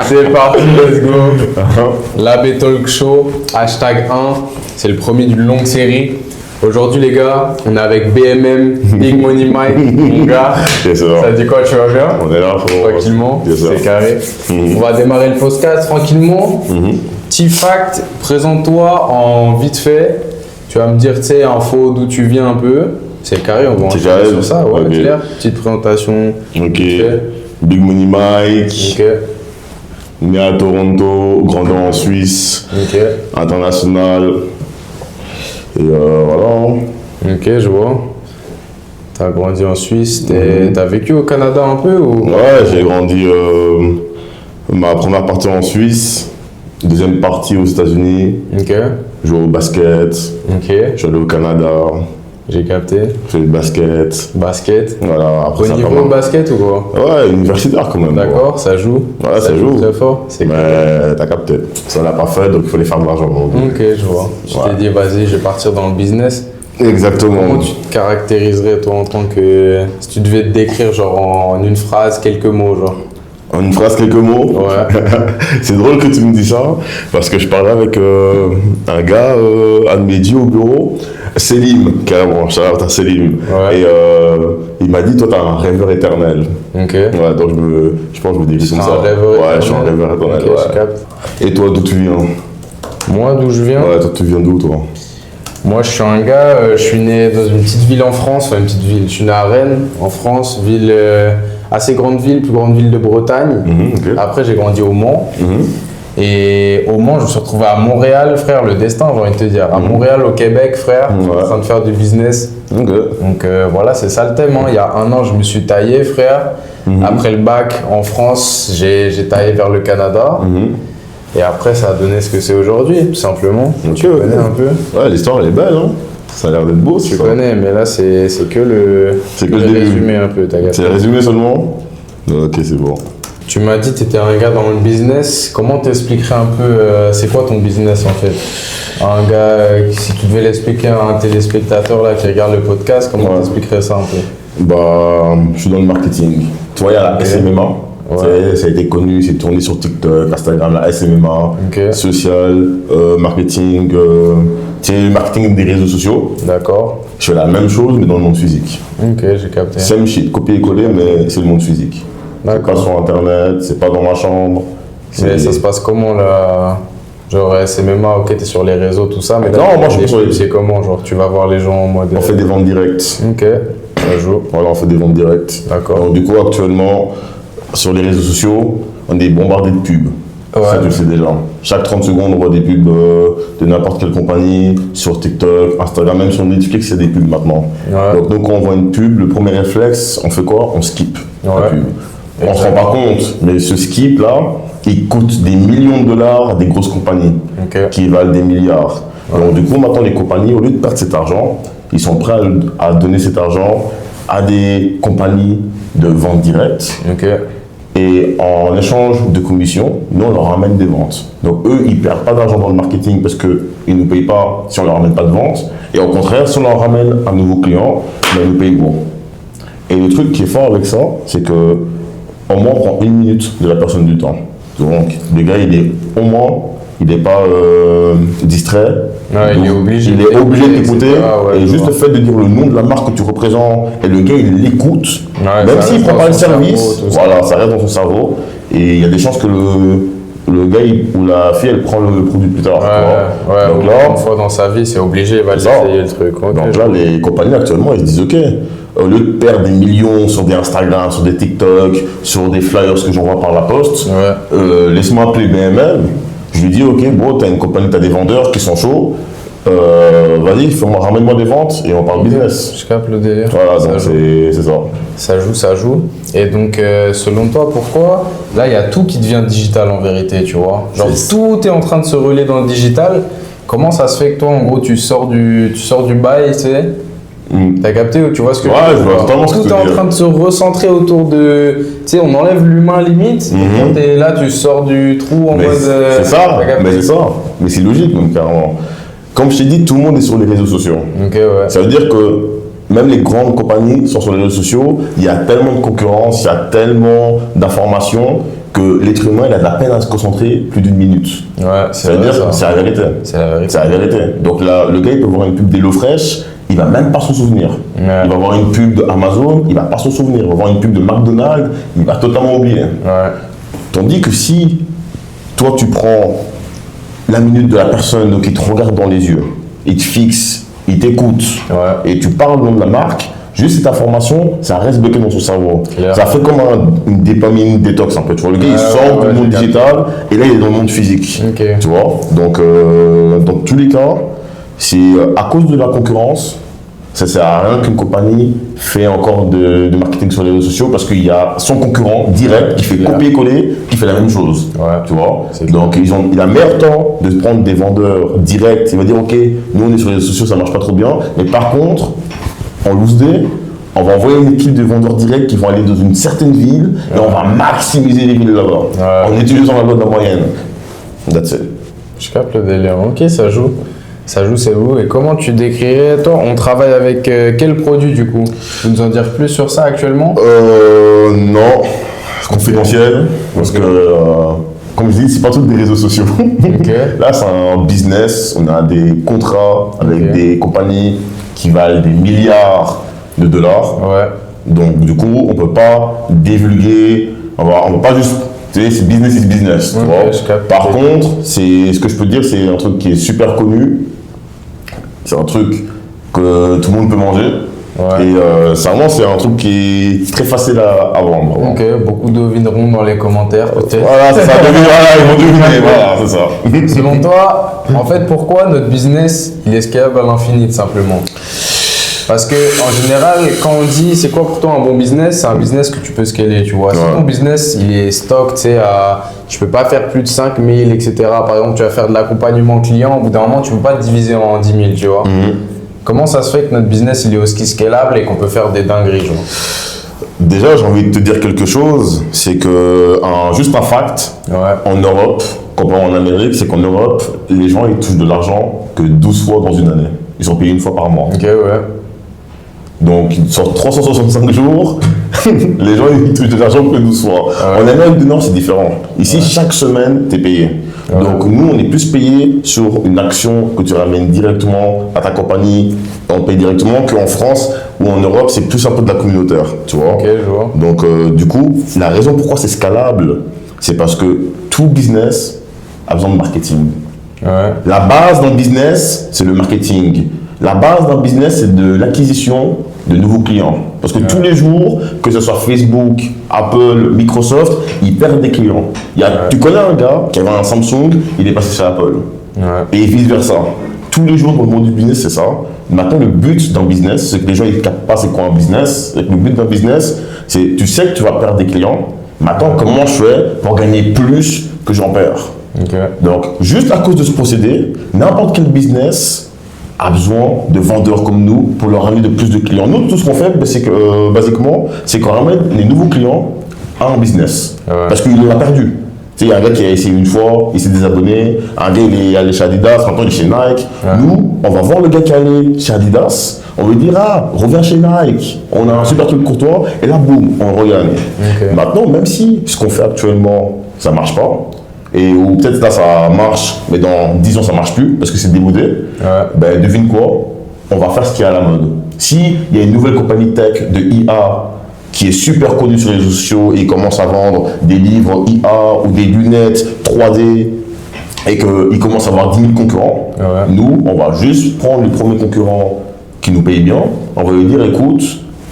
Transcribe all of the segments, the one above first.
C'est parti, let's go. L'AB Talk Show, hashtag 1. C'est le premier d'une longue série. Aujourd'hui, les gars, on est avec BMM, Big Money Mike, mon gars. Ça dit quoi, tu vas bien? On est là, tranquillement, c'est carré. On va démarrer le podcast tranquillement. Petit fact, présente-toi en vite fait. Tu vas me dire, tu sais, info, d'où tu viens un peu. C'est carré, on va enchaîner sur ça, ouais, okay. Clair. Petite présentation. Ok. Big Money Mike. Ok. Né à Toronto, grandi en Suisse. Ok. International. Et voilà. Ok, je vois. T'as grandi en Suisse, t'as vécu au Canada un peu ou... Ouais, j'ai grandi ma première partie en Suisse, deuxième partie aux États-Unis. Ok. Joué au basket. Ok. Je suis allé au Canada. J'ai capté. J'ai fait du basket. Basket. Voilà. Après, au niveau de basket ou quoi? Ouais, universitaire quand même. D'accord, ça joue. Ouais, ça joue. Très fort. Mais t'as capté. Ça l'a pas fait, donc il fallait faire de l'argent. Ok, je vois. Je t'ai dit, vas-y, je vais partir dans le business. Exactement. Comment tu te caractériserais, toi, en tant que... Si tu devais te décrire, genre, en une phrase, quelques mots, genre. En une phrase, quelques mots? Ouais. C'est drôle que tu me dis ça, parce que je parlais avec un gars, un de mes dieux au bureau, Selim, carrément, Charles Selim. Ouais. Et il m'a dit, toi, t'es un rêveur éternel. Ok. Ouais, donc je pense que je me décris comme ça. Ouais, je suis un rêveur éternel. Okay, ouais. je capte. Et toi, d'où tu viens? Moi, d'où je viens? Ouais, toi, tu viens d'où, toi? Moi, je suis un gars, je suis né dans une petite ville en France, enfin une petite ville. Je suis né à Rennes, en France, ville assez grande ville, plus grande ville de Bretagne. Okay. Après, j'ai grandi au Mans. Et au Mans, je me suis retrouvé à Montréal, frère, le destin, j'ai envie de te dire. À Montréal, au Québec, frère, en train de faire du business. Donc voilà, c'est ça le thème. Hein. Il y a un an, je me suis taillé, frère. Après le bac en France, j'ai taillé vers le Canada. Et après, ça a donné ce que c'est aujourd'hui, tout simplement. Tu connais un peu? Ouais, l'histoire, elle est belle, hein. Ça a l'air d'être beau, tu connais, mais là, c'est que le résumé un peu. C'est le résumé seulement? Ok, c'est bon. Tu m'as dit que tu étais un gars dans le business. Comment t'expliquerais un peu, c'est quoi ton business en fait? Un gars, si tu devais l'expliquer à un téléspectateur là, qui regarde le podcast, comment t'expliquerais ça un peu? Bah, je suis dans le marketing. Tu vois, il y a la SMMA. Ouais. Ça a été connu, c'est tourné sur TikTok, Instagram, la SMMA, social, marketing, marketing des réseaux sociaux. D'accord. Je fais la même chose, mais dans le monde physique. Ok, j'ai capté. Same shit, copier-coller, mais c'est le monde physique. C'est pas sur Internet, c'est pas dans ma chambre. Mais ça se passe comment là? Genre SMMA, ok, t'es sur les réseaux, tout ça, mais là, non, moi je suis sur les... C'est comment? Genre, tu vas voir les gens en mode... On fait des ventes directes. Ok, ça joue. Voilà, on fait des ventes directes. D'accord. Donc du coup, actuellement, sur les réseaux sociaux, on est bombardé de pubs. Ouais. Ça, tu le sais déjà. Chaque 30 secondes, on voit des pubs de n'importe quelle compagnie, sur TikTok, Instagram, même sur Netflix, il y a des pubs maintenant. Ouais. Donc quand on voit une pub, le premier réflexe, on fait quoi? On skip la pub. On se rend pas compte, mais ce skip là, il coûte des millions de dollars à des grosses compagnies qui valent des milliards. Donc du coup, maintenant, les compagnies, au lieu de perdre cet argent, ils sont prêts à donner cet argent à des compagnies de vente directe. Et en échange de commissions, nous, on leur ramène des ventes. Donc eux, ils ne perdent pas d'argent dans le marketing parce qu'ils ne nous payent pas si on ne leur ramène pas de ventes. Et au contraire, si on leur ramène un nouveau client, ils nous payent gros. Et le truc qui est fort avec ça, c'est que au moins, on prend 1 minute de la personne du temps. Donc, le gars, au moins, il n'est pas distrait. Ouais, il est obligé de t'écouter. Et juste le fait de dire le nom de la marque que tu représentes, et le gars, il l'écoute, même s'il ne prend pas le service, voilà, ça reste dans son cerveau. Et il y a des chances que le gars ou la fille, elle prend le produit plus tard. Donc là, une fois dans sa vie, c'est obligé, il va essayer le truc. Donc là, les compagnies, actuellement, ils se disent, OK, au lieu de perdre des millions sur des Instagram, sur des TikTok, sur des flyers que j'envoie par la poste, laisse-moi appeler BMM. Je lui dis, OK, bon, t'as une compagnie, t'as des vendeurs qui sont chauds, vas-y, ramène-moi des ventes et on parle business. Je capte le délire. Voilà, donc c'est ça. Ça joue. Et donc, selon toi, pourquoi là, il y a tout qui devient digital en vérité, tu vois? Genre, tout est en train de se relayer dans le digital. Comment ça se fait que toi, en gros, tu sors du bail, tu sais? T'as capté ou tu vois ce que je veux dire? Ouais, totalement ce que tu veux dire. Tout est en train de se recentrer autour de... Tu sais, on enlève l'humain limite, et quand t'es là, tu sors du trou en mode... C'est ça, mais c'est logique même carrément. Comme je t'ai dit, tout le monde est sur les réseaux sociaux. Ça veut dire que même les grandes compagnies sont sur les réseaux sociaux, il y a tellement de concurrence, il y a tellement d'informations que l'être humain, il a de la peine à se concentrer plus d'une minute. Ouais, c'est la vérité. C'est la vérité. C'est la vérité. Donc là, le gars, il peut voir une pub d'HelloFresh, il va même pas s'en souvenir. Ouais. Il va voir une pub d'Amazon, il va pas s'en souvenir. Il va voir une pub de McDonald's, il va totalement oublier. Ouais. Tandis que si toi, tu prends la minute de la personne qui te regarde dans les yeux, il te fixe, il t'écoute, et tu parles au nom de la marque, juste cette information, ça reste bloqué dans son cerveau. Claire. Ça fait comme une dopamine détox un peu. Tu vois, le gars, il sort du monde digital et là, il est dans le monde physique. Okay. Tu vois. Donc, dans tous les cas, c'est à cause de la concurrence, ça ne sert à rien qu'une compagnie fait encore de marketing sur les réseaux sociaux parce qu'il y a son concurrent direct qui fait copier-coller, qui fait la même chose. Ouais. Tu vois. Donc, il a meilleur temps de prendre des vendeurs directs. Il va dire, OK, nous, on est sur les réseaux sociaux, ça ne marche pas trop bien. Mais par contre, en loose day, on va envoyer une équipe de vendeurs directs qui vont aller dans une certaine ville et on va maximiser les villes là-bas en utilisant la loi de la moyenne. That's it. Je capte le délire. Ok, ça joue. Ça joue, c'est vous. Et comment tu décrirais, toi, on travaille avec quel produit du coup? Tu peux nous en dire plus sur ça actuellement? Non, c'est confidentiel parce que, comme je dis, c'est pas tout des réseaux sociaux. Okay. Là, c'est un business. On a des contrats avec des compagnies qui valent des milliards de dollars. Ouais. Donc, du coup, on ne peut pas divulguer, on ne peut pas juste, tu sais, c'est business is business. Tu vois. Par contre, ce que je peux dire, c'est un truc qui est super connu. C'est un truc que tout le monde peut manger. Ouais. Et c'est un truc qui est très facile à vendre. Ok, beaucoup devineront dans les commentaires peut-être. Voilà, c'est ça, ils vont deviner, voilà, c'est ça. Selon toi, en fait, pourquoi notre business, il est scalable à l'infini, tout simplement? Parce que en général, quand on dit c'est quoi pour toi un bon business, c'est un business que tu peux scaler, tu vois. Si ton business, il est stock, tu sais, tu peux pas faire plus de 5 000, etc. Par exemple, tu vas faire de l'accompagnement client, au bout d'un moment, tu peux pas te diviser en 10 000, tu vois. Comment ça se fait que notre business, il est aussi scalable et qu'on peut faire des dingueries, genre? Déjà, j'ai envie de te dire quelque chose, c'est que, juste un fact, en Europe, comparé en Amérique, c'est qu'en Europe, les gens, ils touchent de l'argent que 12 fois dans une année. Ils sont payés une fois par mois. Ok, ouais. Donc, sur 365 jours, les gens ils touchent de l'argent que 12 fois. En Amérique du Nord, c'est différent. Ici, chaque semaine, tu es payé. Donc, nous, on est plus payé sur une action que tu ramènes directement à ta compagnie, on paye directement, qu'en France ou en Europe, c'est plus un peu de la communautaire. Tu vois. Ok, je vois. Donc, du coup, la raison pourquoi c'est scalable, c'est parce que tout business a besoin de marketing. La base d'un business, c'est le marketing. La base d'un business, c'est de l'acquisition de nouveaux clients. Parce que tous les jours, que ce soit Facebook, Apple, Microsoft, ils perdent des clients. Tu connais un gars qui avait un Samsung, il est passé chez Apple. Et vice-versa. Tous les jours dans le monde du business, c'est ça. Maintenant, le but d'un business, c'est que les gens ne captent pas c'est quoi un business. Le but d'un business, c'est tu sais que tu vas perdre des clients. Maintenant, comment je fais pour gagner plus que j'en perds? Donc, juste à cause de ce procédé, n'importe quel business a besoin de vendeurs comme nous pour leur ramener de plus de clients. Nous, tout ce qu'on fait, c'est que, basiquement, c'est qu'on ramène les nouveaux clients à un business. Parce qu'il l'a perdu. Tu sais, il y a un gars qui a essayé une fois, il s'est désabonné. Un gars, il est allé chez Adidas, maintenant il est chez Nike. Nous, on va voir le gars qui est allé chez Adidas, on lui dire, reviens chez Nike, on a un super truc pour toi, et là, boum, on regagne. Maintenant, même si ce qu'on fait actuellement, ça ne marche pas, ou peut-être là ça marche, mais dans 10 ans ça marche plus parce que c'est démodé, ben devine quoi, on va faire ce qui est à la mode. S'il y a une nouvelle compagnie tech de IA qui est super connue sur les réseaux sociaux et commence à vendre des livres IA ou des lunettes 3D et qu'il commence à avoir 10 000 concurrents, nous on va juste prendre le premier concurrent qui nous paye bien, on va lui dire écoute,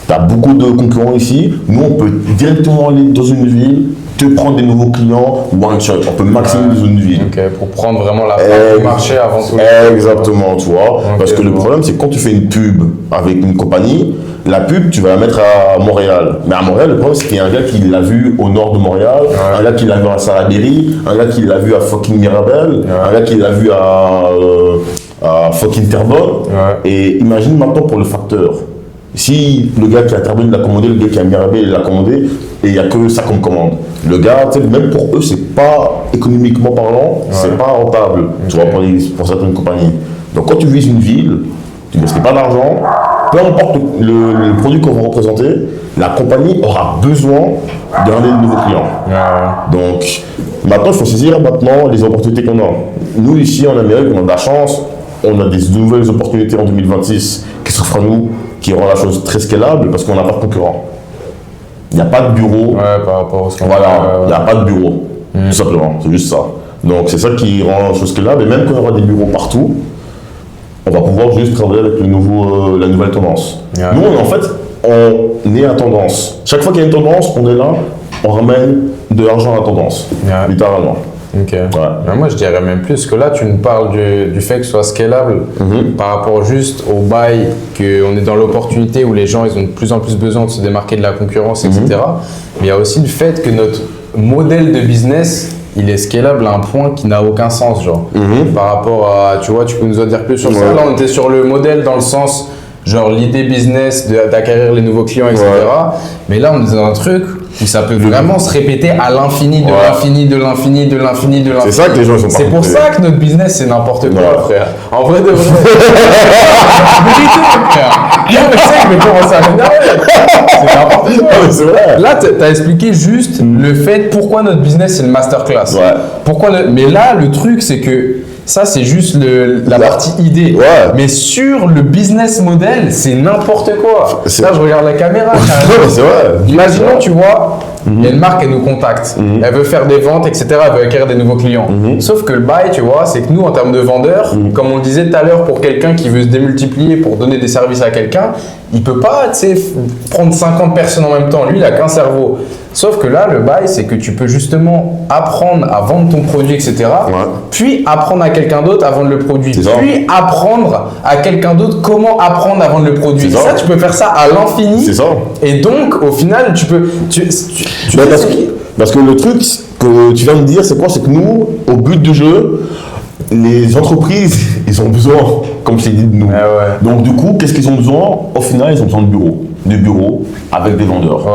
tu as beaucoup de concurrents ici, nous on peut directement aller dans une ville, te prendre des nouveaux clients, one shot, on peut maximiser une ville. Pour prendre vraiment la part du marché avant tout. Exactement, tu vois. Parce que le problème, c'est que quand tu fais une pub avec une compagnie, la pub, tu vas la mettre à Montréal. Mais à Montréal, le problème, c'est qu'il y a un gars qui l'a vu au nord de Montréal, un gars qui l'a vu à Salaberry, un gars qui l'a vu à fucking Mirabel, un gars qui l'a vu à fucking Terrebonne. Et imagine maintenant pour le facteur. Si le gars qui a Terrebonne l'a commandé, le gars qui a Mirabel l'a commandé, et il n'y a que ça comme commande. Le gars, même pour eux, c'est pas économiquement parlant, c'est pas rentable, tu vois, pour certaines compagnies. Donc quand tu vises une ville, tu ne gaspilles pas d'argent, peu importe le produit qu'on va représenter, la compagnie aura besoin de ramener de nouveaux clients. Donc, maintenant, il faut saisir les opportunités qu'on a. Nous, ici, en Amérique, on a de la chance. On a des nouvelles opportunités en 2026 qui s'offrent à nous, qui rendent la chose très scalable parce qu'on n'a pas de concurrent. Il n'y a pas de bureau. Par rapport à ce qu'on Voilà, il n'y a pas de bureau, tout simplement. C'est juste ça. Donc, c'est ça qui rend la chose scalable. Et même quand il y aura des bureaux partout, on va pouvoir juste travailler avec la nouvelle tendance. Nous, en fait, on est à tendance. Chaque fois qu'il y a une tendance, on est là, on ramène de l'argent à la tendance, littéralement. Ok. Mais moi, je dirais même plus que là, tu nous parles du fait que ce soit scalable par rapport juste au bail, qu'on est dans l'opportunité où les gens ils ont de plus en plus besoin de se démarquer de la concurrence, etc. Mais il y a aussi le fait que notre modèle de business, il est scalable à un point qui n'a aucun sens, genre. Par rapport à, tu vois, tu peux nous en dire plus sur ça. Là, on était sur le modèle dans le sens, genre l'idée business d'acquérir les nouveaux clients, etc. Mais là, on est dans un truc où ça peut vraiment se répéter à l'infini, de l'infini, de l'infini, de l'infini, de l'infini. C'est ça que les gens sont. C'est pour ça que notre business, c'est n'importe quoi, frère. En vrai de vrai. Je sais que je vais commencer à m'énerver. C'est n'importe quoi. C'est vrai. Là, tu as expliqué juste le fait pourquoi notre business, c'est une masterclass. Mais là, le truc, c'est que ça, c'est juste la partie idée. Mais sur le business model, c'est n'importe quoi. Là, je regarde la caméra. C'est vrai. Imaginons, tu vois, il y a une marque, elle nous contacte. Elle veut faire des ventes, etc. Elle veut acquérir des nouveaux clients. Sauf que le bail, tu vois, c'est que nous, en termes de vendeurs, comme on le disait tout à l'heure, pour quelqu'un qui veut se démultiplier, pour donner des services à quelqu'un, il peut pas, tu sais, prendre 50 personnes en même temps. Lui, il a qu'un cerveau. Sauf que là, le bail, c'est que tu peux justement apprendre à vendre ton produit, etc. Puis apprendre à quelqu'un d'autre à vendre le produit. Puis apprendre à quelqu'un d'autre comment apprendre à vendre le produit. Ça, tu peux faire ça à l'infini. C'est ça. Et donc, au final, tu peux... Parce que le truc que tu viens de dire, c'est quoi? C'est que nous, au but du jeu, les entreprises, ils ont besoin, comme je t'ai dit, de nous. Donc du coup, qu'est-ce qu'ils ont besoin? Au final, ils ont besoin de bureaux. Des bureaux avec des vendeurs.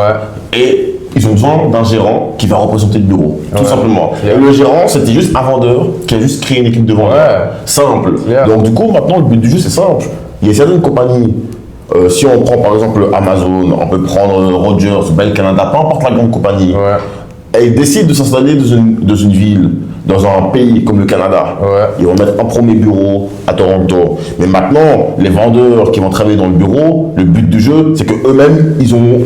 Et ils ont besoin d'un gérant qui va représenter le bureau, tout simplement. Et le gérant, c'était juste un vendeur qui a juste créé une équipe de vendeurs. Simple. Donc du coup, maintenant, le but du jeu, c'est simple. Il y a certaines compagnies, si on prend par exemple Amazon, on peut prendre Rogers, Bell Canada, peu importe la grande compagnie, et ils décident de s'installer dans une ville, dans un pays comme le Canada. Ils vont mettre un premier bureau à Toronto. Mais maintenant, les vendeurs qui vont travailler dans le bureau, le but du jeu, c'est qu'eux-mêmes, ils ont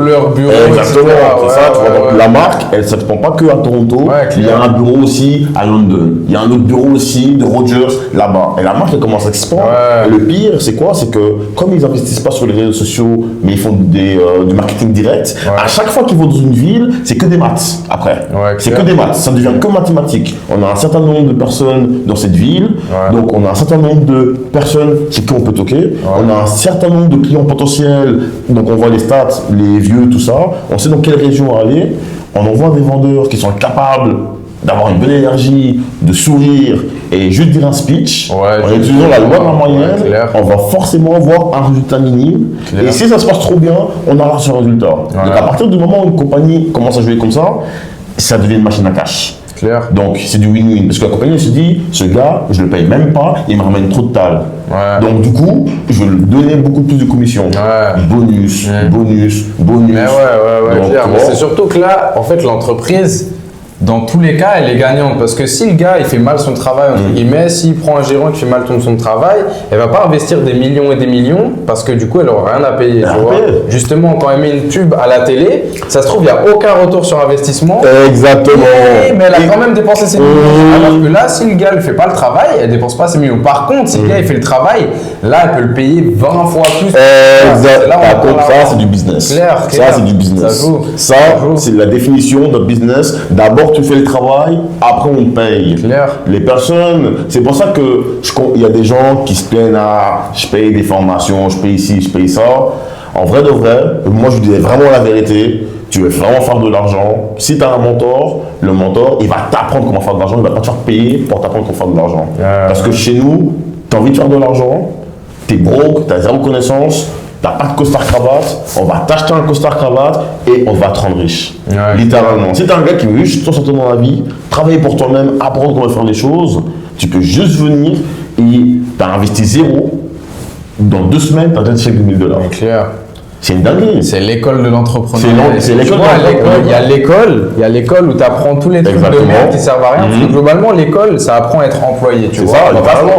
leur bureau. Exactement, c'est ça. Tu vois, donc la marque, elle ne s'expand pas que à Toronto. Il y a un bureau aussi à London. Il y a un autre bureau aussi de Rogers là-bas. Et la marque, elle commence à s'expandre. Et le pire, c'est quoi? C'est que comme ils n'investissent pas sur les réseaux sociaux, mais ils font du marketing direct, à chaque fois qu'ils vont dans une ville, c'est que des maths après. C'est que des maths. Ça devient que mathématiques. On a un certain nombre de personnes dans cette ville, donc on a un certain nombre de personnes chez qui on peut toquer, on a un certain nombre de clients potentiels, donc on voit les stats, les vieux, tout ça, on sait dans quelle région aller, on envoie des vendeurs qui sont capables d'avoir une bonne énergie, de sourire et juste dire un speech, en utilisant la loi de la moyenne, on va forcément avoir un résultat minime. Et si ça se passe trop bien, on aura ce résultat. Donc à partir du moment où une compagnie commence à jouer comme ça devient une machine à cash. Donc c'est du win-win. Parce que la compagnie se dit, ce gars, je le paye même pas, il me ramène trop de tal. Donc du coup, je vais lui donner beaucoup plus de commissions. Bonus. Mais c'est surtout que là, en fait, l'entreprise, dans tous les cas, elle est gagnante. Parce que si le gars, il fait mal son travail, entre guillemets, s'il prend un gérant qui fait mal son travail, elle va pas investir des millions et des millions parce que du coup, elle aura rien à payer. Tu vois. Justement, quand elle met une pub à la télé, ça se trouve, il n'y a aucun retour sur investissement. Exactement. Mais elle a quand même dépensé ses millions. Alors que là, si le gars ne fait pas le travail, elle ne dépense pas ses millions. Par contre, si le gars il fait le travail, là, elle peut le payer 20 fois plus. Par contre, ça, c'est du business. Ça, c'est du business. Ça, c'est la définition de business. D'abord, tu fais le travail, après on te paye. Les personnes, c'est pour ça que il y a des gens qui se plaignent à je paye des formations, je paye ici, je paye ça. En vrai de vrai, moi je dis vraiment la vérité. Tu veux vraiment faire de l'argent. Si tu as un mentor, le mentor, il va t'apprendre comment faire de l'argent. Il va pas te faire payer pour t'apprendre comment faire de l'argent. Parce que chez nous, tu as envie de faire de l'argent, tu es broke, tu as zéro connaissance. T'as pas de costard cravate, on va t'acheter un costard cravate et on va te rendre riche. Littéralement. Si t'es un gars qui veut juste sortir dans la vie, travailler pour toi-même, apprendre comment faire les choses, tu peux juste venir et t'as investi zéro dans 2 semaines, tu as déjà un chèque de $1000. C'est clair. C'est une dinguerie. C'est l'école de l'entrepreneuriat. C'est l'école de l'entrepreneuriat. Il y a l'école où tu apprends tous les trucs de merde qui servent à rien. Parce que globalement, l'école, ça apprend à être employé. Tu vois,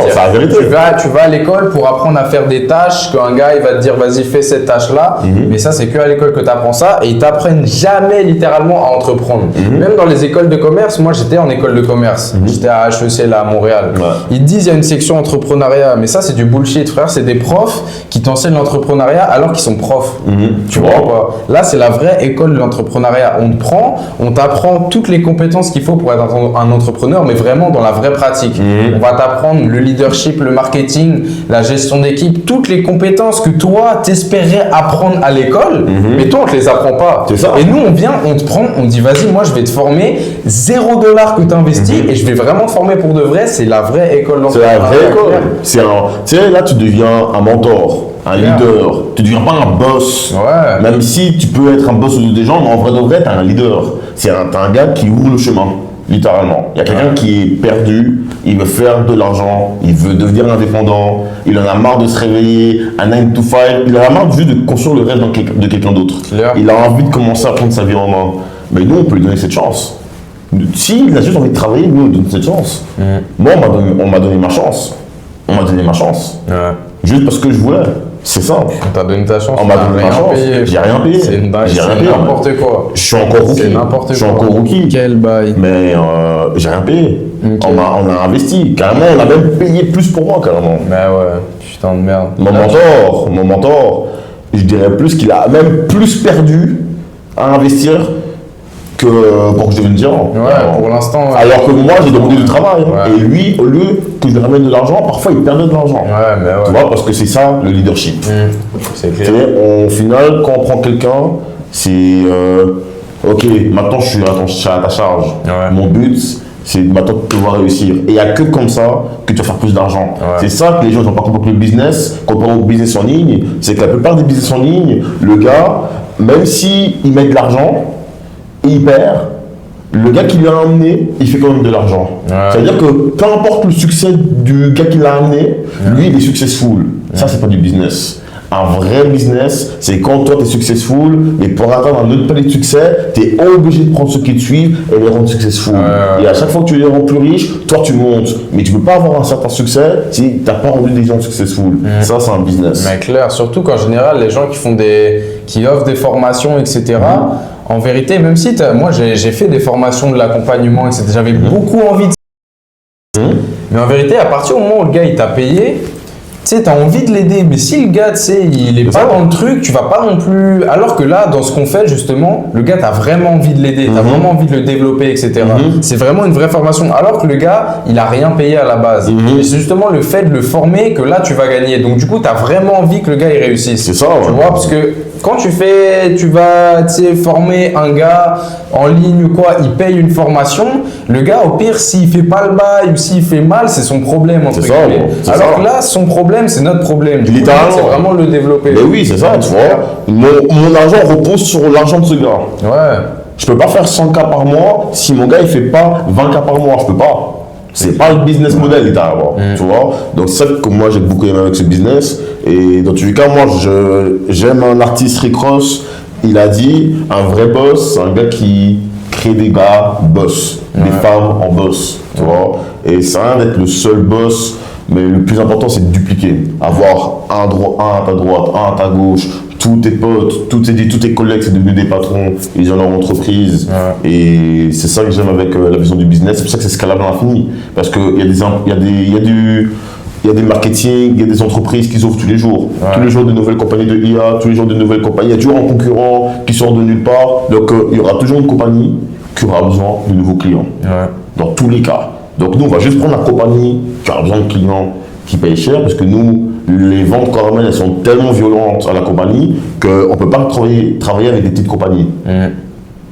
c'est la vérité. Tu vas à l'école pour apprendre à faire des tâches qu'un gars, il va te dire, vas-y, fais cette tâche-là. Mais ça, c'est que à l'école que tu apprends ça. Et ils t'apprennent jamais littéralement à entreprendre. Même dans les écoles de commerce, moi, j'étais en école de commerce. J'étais à HEC, là, à Montréal. Ouais. Ils te disent, il y a une section entrepreneuriat. Mais ça, c'est du bullshit, frère. C'est des profs qui t'enseignent l'entrepreneuriat alors qu'ils sont profs. Tu vois pas. Là, c'est la vraie école de l'entrepreneuriat. On t'apprend toutes les compétences qu'il faut pour être un entrepreneur, mais vraiment dans la vraie pratique. On va t'apprendre le leadership, le marketing, la gestion d'équipe, toutes les compétences que toi, t'espérais apprendre à l'école, mais toi, on te les apprend pas. C'est ça. Et nous, on vient, on te prend, on te dit, vas-y, moi, je vais te former, $0 que tu investis et je vais vraiment te former pour de vrai. C'est la vraie école d'entrepreneuriat. C'est la vraie école. Tu sais, là, tu deviens un mentor. Un leader, tu ne deviens pas un boss. Ouais. Même si tu peux être un boss au-dessus des gens, mais en vrai de vrai, tu es un leader. T'as un gars qui ouvre le chemin, littéralement. Il y a quelqu'un qui est perdu, il veut faire de l'argent, il veut devenir indépendant, il en a marre de se réveiller, un 9 to 5, il en a marre juste de construire le rêve de quelqu'un d'autre. Il a envie de commencer à prendre sa vie en main. Mais nous, on peut lui donner cette chance. S'il a juste envie de travailler, nous, on lui donne cette chance. Moi, on m'a donné ma chance. On m'a donné ma chance. Juste parce que je voulais. C'est simple. On t'a donné ta chance. On m'a donné ma chance. J'ai rien payé. C'est n'importe quoi. Je suis encore rookie. C'est n'importe quoi. Je suis encore rookie. Quel bail. Mais j'ai rien payé. Okay. On a investi. Carrément, on a même payé plus pour moi, carrément. Mais ouais, putain de merde. Mon mentor, je dirais plus qu'il a même plus perdu à investir que pour que je devienne diamant. Ouais, pour l'instant. Ouais. Alors que moi, j'ai demandé du travail. Ouais. Et lui, au lieu que je lui ramène de l'argent, parfois il perdait de l'argent. Ouais, mais ouais. Tu vois, parce que c'est ça le leadership. C'est clair. Au final, quand on prend quelqu'un, c'est ok, maintenant je suis à ta charge. Ouais. Mon but, c'est maintenant de pouvoir réussir. Et il n'y a que comme ça que tu vas faire plus d'argent. Ouais. C'est ça que les gens n'ont pas compris le business. Quand on parle de business en ligne, c'est que la plupart des business en ligne, le gars, même s'il met de l'argent, et il perd, le gars qui lui a amené, il fait quand même de l'argent. Ouais. C'est-à-dire que peu importe le succès du gars qui l'a amené, lui, il est successful. Ça, c'est pas du business. Un vrai business, c'est quand toi, tu es successful, mais pour atteindre un autre palier de succès, tu es obligé de prendre ceux qui te suivent et les rendre successful. Et à chaque fois que tu les rends plus riches, toi, tu montes. Mais tu ne peux pas avoir un certain succès si tu n'as pas rendu des gens successful. Ça, c'est un business. Mais clair, surtout qu'en général, les gens qui offrent des formations, etc., en vérité, même si moi j'ai fait des formations de l'accompagnement, etc., j'avais beaucoup envie de mais en vérité, à partir du moment où le gars il t'a payé, tu sais, tu as envie de l'aider, mais si le gars, tu sais, il est pas dans le truc, tu vas pas non plus. Alors que là, dans ce qu'on fait, justement, le gars, tu as vraiment envie de l'aider, tu as vraiment envie de le développer, etc. C'est vraiment une vraie formation. Alors que le gars, il a rien payé à la base. Et c'est justement le fait de le former que là, tu vas gagner. Donc, du coup, tu as vraiment envie que le gars, il réussisse. C'est ça, tu vois, parce que quand tu vas former un gars en ligne ou quoi, il paye une formation, le gars, au pire, s'il fait pas le bail ou s'il fait mal, c'est son problème. Alors que là, son problème, c'est notre problème. Littéralement. C'est vraiment le développer. Mais oui, c'est ça, tu vois. Mon argent repose sur l'argent de ce gars. Ouais. Je peux pas faire 100K par mois si mon gars, il fait pas 20K par mois. Je peux pas. C'est pas le business model, littéralement. Tu vois. Donc, c'est ça que moi, j'ai beaucoup aimé avec ce business. Et dans tous les cas, moi, j'aime un artiste Rick Ross. Il a dit, un vrai boss, c'est un gars qui crée des gars boss, des femmes en boss, tu vois. Et c'est rien d'être le seul boss, mais le plus important, c'est de dupliquer. Avoir un à ta droite, un à ta gauche, tous tes potes, tous tes collègues, c'est devenu des patrons, ils ont leur entreprise. Et c'est ça que j'aime avec la vision du business. C'est pour ça que c'est scalable à l'infini. Parce qu'il y a des marketing, il y a des entreprises qui s'ouvrent tous les jours. Tous les jours, de nouvelles compagnies de IA, tous les jours, de nouvelles compagnies. Il y a toujours un concurrent qui sort de nulle part. Donc, il y aura toujours une compagnie qui aura besoin de nouveaux clients. Dans tous les cas. Donc, nous, on va juste prendre la compagnie qui aura besoin de clients qui payent cher. Parce que nous, les ventes caramel, elles sont tellement violentes à la compagnie qu'on ne peut pas travailler avec des petites compagnies.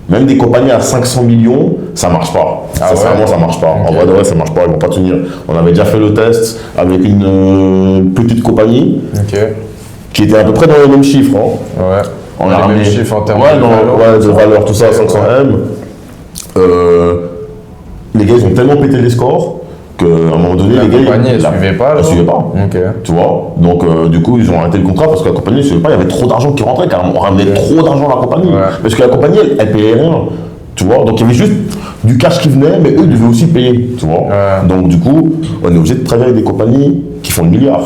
Même des compagnies à 500 millions, ça ne marche pas. Sincèrement, ça ne marche pas. En vrai de vrai, ça ne marche pas. Ils ne vont pas tenir. On avait déjà fait le test avec une petite compagnie qui était à peu près dans les mêmes chiffres. On a ramené les mêmes chiffres en termes de valeur, tout ça, 500 M. Les gars, ils ont tellement pété les scores qu'à un moment donné, la les gars. compagnie, elle suivait pas. Elle suivait pas. Ok. Tu vois. Donc, du coup, ils ont arrêté le contrat parce que la compagnie ne suivait pas. Il y avait trop d'argent qui rentrait, car on ramenait trop d'argent à la compagnie. Ouais. Parce que la compagnie, elle payait rien. Tu vois. Donc, il y avait juste du cash qui venait, mais eux devaient aussi payer. Tu vois. Ouais. Donc, du coup, on est obligé de travailler avec des compagnies qui font le milliard.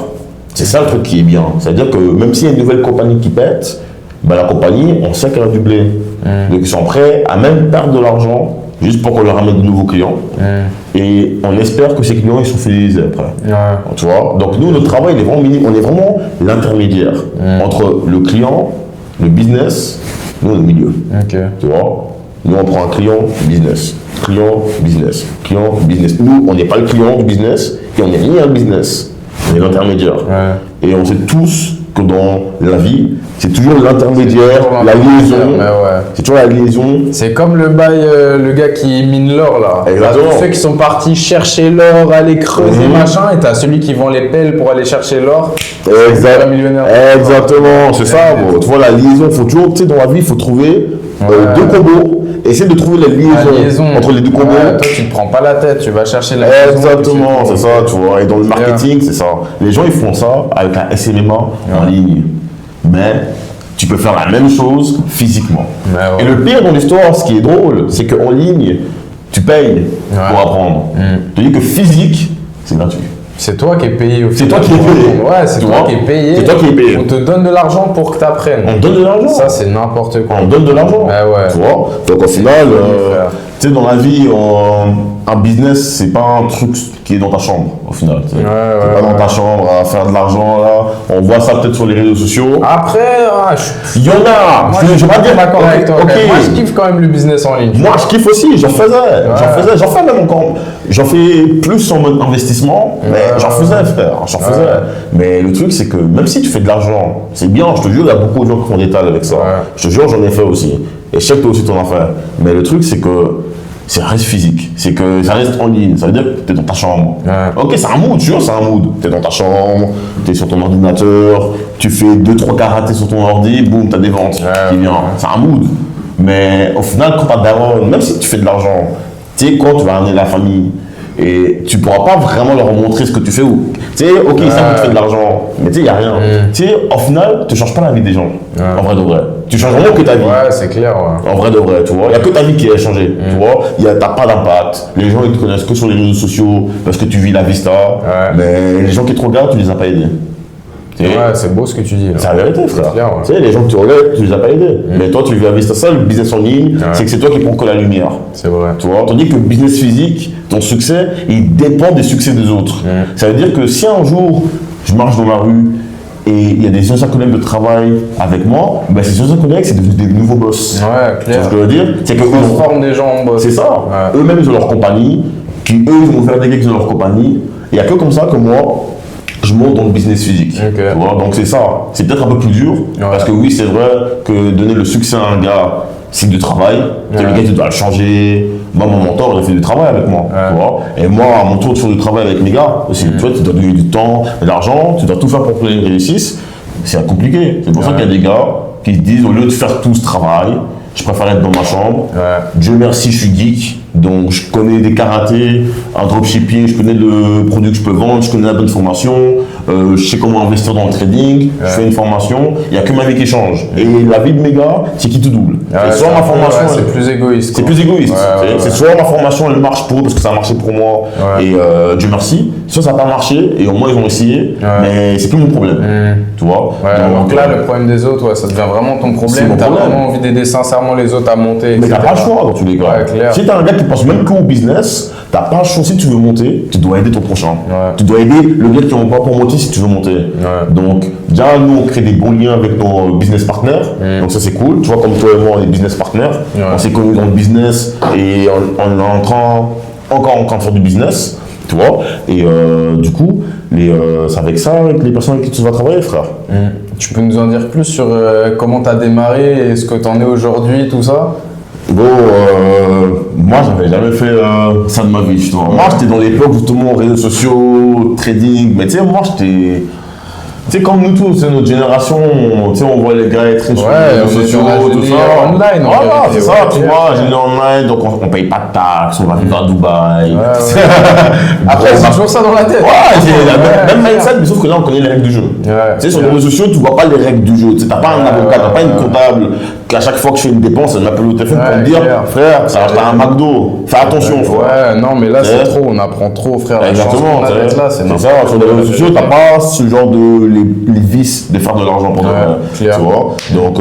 C'est ça le truc qui est bien. C'est-à-dire que même s'il y a une nouvelle compagnie qui pète, ben, la compagnie, on sait qu'elle a du blé. Donc, ils sont prêts à même perdre de l'argent juste pour qu'on leur ramène de nouveaux clients. Et on espère que ces clients, ils sont fidélisés après. Tu vois. Donc, nous, notre travail, il est vraiment minime. On est vraiment l'intermédiaire entre le client, le business, nous, le milieu. Tu vois. Nous, on prend un client, business. Client, business. Client, business. Nous, on n'est pas le client du business et on n'est ni un business. On est l'intermédiaire. Et on sait tous que dans la vie, c'est toujours l'intermédiaire, la liaison. C'est toujours la liaison. C'est comme le bail, le gars qui mine l'or là. Exactement. Tous ceux qui sont partis chercher l'or, aller creuser machin, et t'as celui qui vend les pelles pour aller chercher l'or. Exactement, c'est ça. Bon. Tu vois, la liaison, faut toujours, tu sais, dans la vie, il faut trouver deux combos. Essayer de trouver la liaison entre les deux combos. Toi, tu te prends pas la tête, tu vas chercher la liaison. Exactement, c'est ça, tu vois. Et dans le marketing, c'est ça. Les gens, ils font ça avec un SMMA en ligne. Mais tu peux faire la même chose physiquement. Et le pire dans l'histoire, ce qui est drôle, c'est qu'en ligne, tu payes pour apprendre. Tu dis que physique, c'est gratuit. C'est toi qui es payé. C'est toi qui es payé. Ouais, c'est toi qui es payé. C'est toi qui es payé. On te donne de l'argent pour que tu apprennes. On donne de l'argent. Ça, c'est n'importe quoi. On donne de l'argent. Tu vois. Donc au final, tu sais, dans la vie, un business, c'est pas un truc qui est dans ta chambre, au final. T'es pas dans ta chambre à faire de l'argent, là. On voit ça peut-être sur les réseaux sociaux. Après, il y en a. Moi, je suis pas d'accord avec toi. Moi, je kiffe quand même le business en ligne. Moi, je kiffe aussi. J'en fais même encore. J'en fais plus en mode investissement, mais j'en faisais, frère. J'en faisais. Mais le truc, c'est que même si tu fais de l'argent, c'est bien, je te jure, il y a beaucoup de gens qui font des tales avec ça. Je te jure, j'en ai fait aussi. Et je sais que toi aussi, t'en as fait. Mais le truc, c'est que ça reste physique. C'est que ça reste en ligne. Ça veut dire que t'es dans ta chambre. Ok, c'est un mood, tu vois, c'est un mood. T'es dans ta chambre, t'es sur ton ordinateur, tu fais 2-3 karatés sur ton ordi, boum, t'as des ventes qui viennent. C'est un mood. Mais au final, quand t'as daronne, même si tu fais de l'argent, tu sais, quand tu vas amener la famille, et tu pourras pas vraiment leur montrer ce que tu fais. Tu sais, ok, ils savent que tu fais de l'argent, mais tu sais, il n'y a rien. Tu sais, au final, tu ne changes pas la vie des gens, en vrai de vrai. Tu changes vraiment que ta vie. Ouais, c'est clair. En vrai de vrai, tu vois. Il n'y a que ta vie qui a changé, tu vois. Tu n'as pas d'impact. Les gens, ils te connaissent que sur les réseaux sociaux parce que tu vis la vista. Mais les gens qui te regardent, tu les as pas aidés. Ouais, c'est beau ce que tu dis. C'est la vérité, frère. Clair, Tu sais, les gens que tu regardes, tu les as pas aidés. Mais toi, tu vis la vista. Ça, le business en ligne, c'est que c'est toi qui prends que la lumière. C'est vrai. Tu vois, tandis que le business physique, ton succès, il dépend des succès des autres. Ça veut dire que si un jour, je marche dans la rue et il y a des anciens collègues de travail avec moi, ben ces anciens collègues, c'est des nouveaux boss. Ouais, clair. Ce que je veux dire, c'est que transforment des gens en boss. C'est ça. Eux-mêmes, ils ont leur compagnie, qui eux, ils vont faire des gars qui ont leur compagnie. Il n'y a que comme ça que moi, je monte dans le business physique. Tu vois, donc c'est ça. C'est peut-être un peu plus dur, parce que oui, c'est vrai que donner le succès à un gars, c'est du travail. Le gars, tu dois le changer. Moi, mon mentor, il a fait du travail avec moi. Tu vois. Et moi, à mon tour, de faire du travail avec mes gars aussi. Tu vois, tu dois donner du temps, de l'argent, tu dois tout faire pour que les réussissent. C'est compliqué. C'est pour ça qu'il y a des gars qui se disent, au lieu de faire tout ce travail, je préfère être dans ma chambre. Dieu merci, je suis geek. Donc, je connais des karatés, un dropshipping, je connais le produit que je peux vendre, je connais la bonne formation, je sais comment investir dans le trading, je fais une formation, il n'y a que ma vie qui change. Et la vie de mes gars, c'est qui te double. Soit ma formation, c'est plus égoïste. C'est plus égoïste. C'est soit ma formation, elle marche pour eux parce que ça a marché pour moi, et Dieu merci. Soit ça n'a pas marché, et au moins ils ont essayé, mais c'est plus mon problème. Tu vois. Donc là, le problème des autres, ça devient vraiment ton problème. Tu as vraiment envie d'aider sincèrement les autres à monter. Mais tu n'as pas le choix dans tous les cas. Si tu as un gars qui pense même qu'au business, tu n'as pas le choix. Si tu veux monter, tu dois aider ton prochain. Tu dois aider le gars qui n'a pas pour monter si tu veux monter. Donc, déjà, nous, on crée des bons liens avec nos business partners. Donc, ça, c'est cool. Tu vois, comme toi et moi, on est business partners. On s'est connus dans le business et on est encore en train de faire du business. Tu vois. Et du coup, c'est avec ça, avec les personnes avec qui tu vas travailler, frère. Tu peux nous en dire plus sur comment tu as démarré et ce que tu en es aujourd'hui, tout ça? Bon, moi, j'avais jamais fait ça de ma vie, justement. Moi, j'étais dans l'époque, justement, réseaux sociaux, trading. Mais tu sais, moi, j'étais sais, comme nous tous, notre génération, on voit les gars être très sur les réseaux sociaux, tout ça. Online, voilà, c'est ça, tu vois, génie online, donc on paye pas de taxes, on va vivre à Dubaï. Après, c'est toujours ça dans la tête. Même mindset, mais sauf que là, on connaît les règles du jeu. Tu sais, sur les réseaux sociaux, tu vois pas les règles du jeu. Tu n'as pas un avocat, tu n'as pas une comptable qu'à chaque fois que je fais une dépense, elle m'appelle au téléphone pour me dire, frère, ça va à un McDo, fais attention, frère. Ouais, non, mais là, c'est trop, on apprend trop, frère. Exactement, c'est ça, sur les réseaux sociaux, t'as pas ce genre de les vices de faire de l'argent pour tu vois. Donc,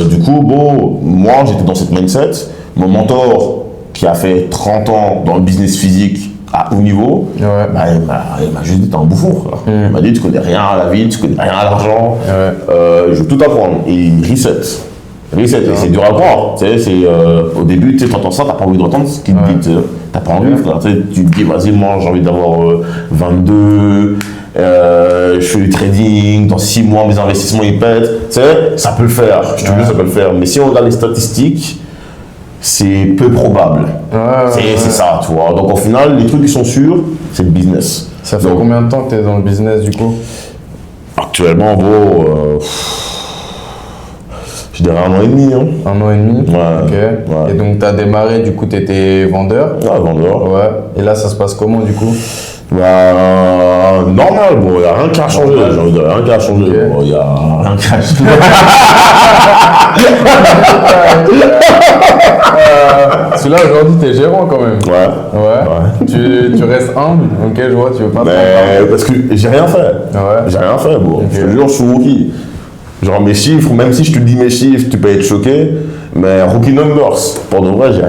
du coup, bon, moi, j'étais dans cette mindset. Mon mentor, qui a fait 30 ans dans le business physique à haut niveau, bah, il m'a juste dit, t'es un bouffon, frère. Il m'a dit, tu connais rien à la vie, tu connais rien à l'argent, je veux tout apprendre. Et il reset. Et c'est dur à croire. Tu sais, au début, tu entends ça, t'as pas envie d'entendre ce qu'il te dit. T'as pas envie, frère. Tu te dis, vas-y, moi, j'ai envie d'avoir 22, je fais du trading, dans 6 mois, mes investissements, ils pètent. Tu sais, ça peut le faire. Je te dis, ça peut le faire. Mais si on regarde les statistiques, c'est peu probable. C'est ça, tu vois. Donc, au final, les trucs qui sont sûrs, c'est le business. Ça fait combien de temps que tu es dans le business, du coup? Actuellement, gros... je dirais 1 an et demi. Hein. 1 an et demi? Ouais. Ok. Ouais. Et donc, tu as démarré, du coup, tu étais vendeur? Ouais, vendeur. Ouais. Et là, ça se passe comment, du coup? Bah, normal, bon, il n'y a rien qui a changé. J'ai envie de dire, rien qui a changé. Okay. Bon, il n'y a rien qui a changé. Parce que là, aujourd'hui, tu es gérant quand même. Ouais. Tu restes humble, ok, je vois, tu veux pas. Mais parce que j'ai rien fait. J'ai rien fait, bon. Okay. Je te jure, je suis rookie. Genre mes chiffres, même si je te dis mes chiffres, tu peux être choqué, mais rookie numbers, pour de vrai, j'ai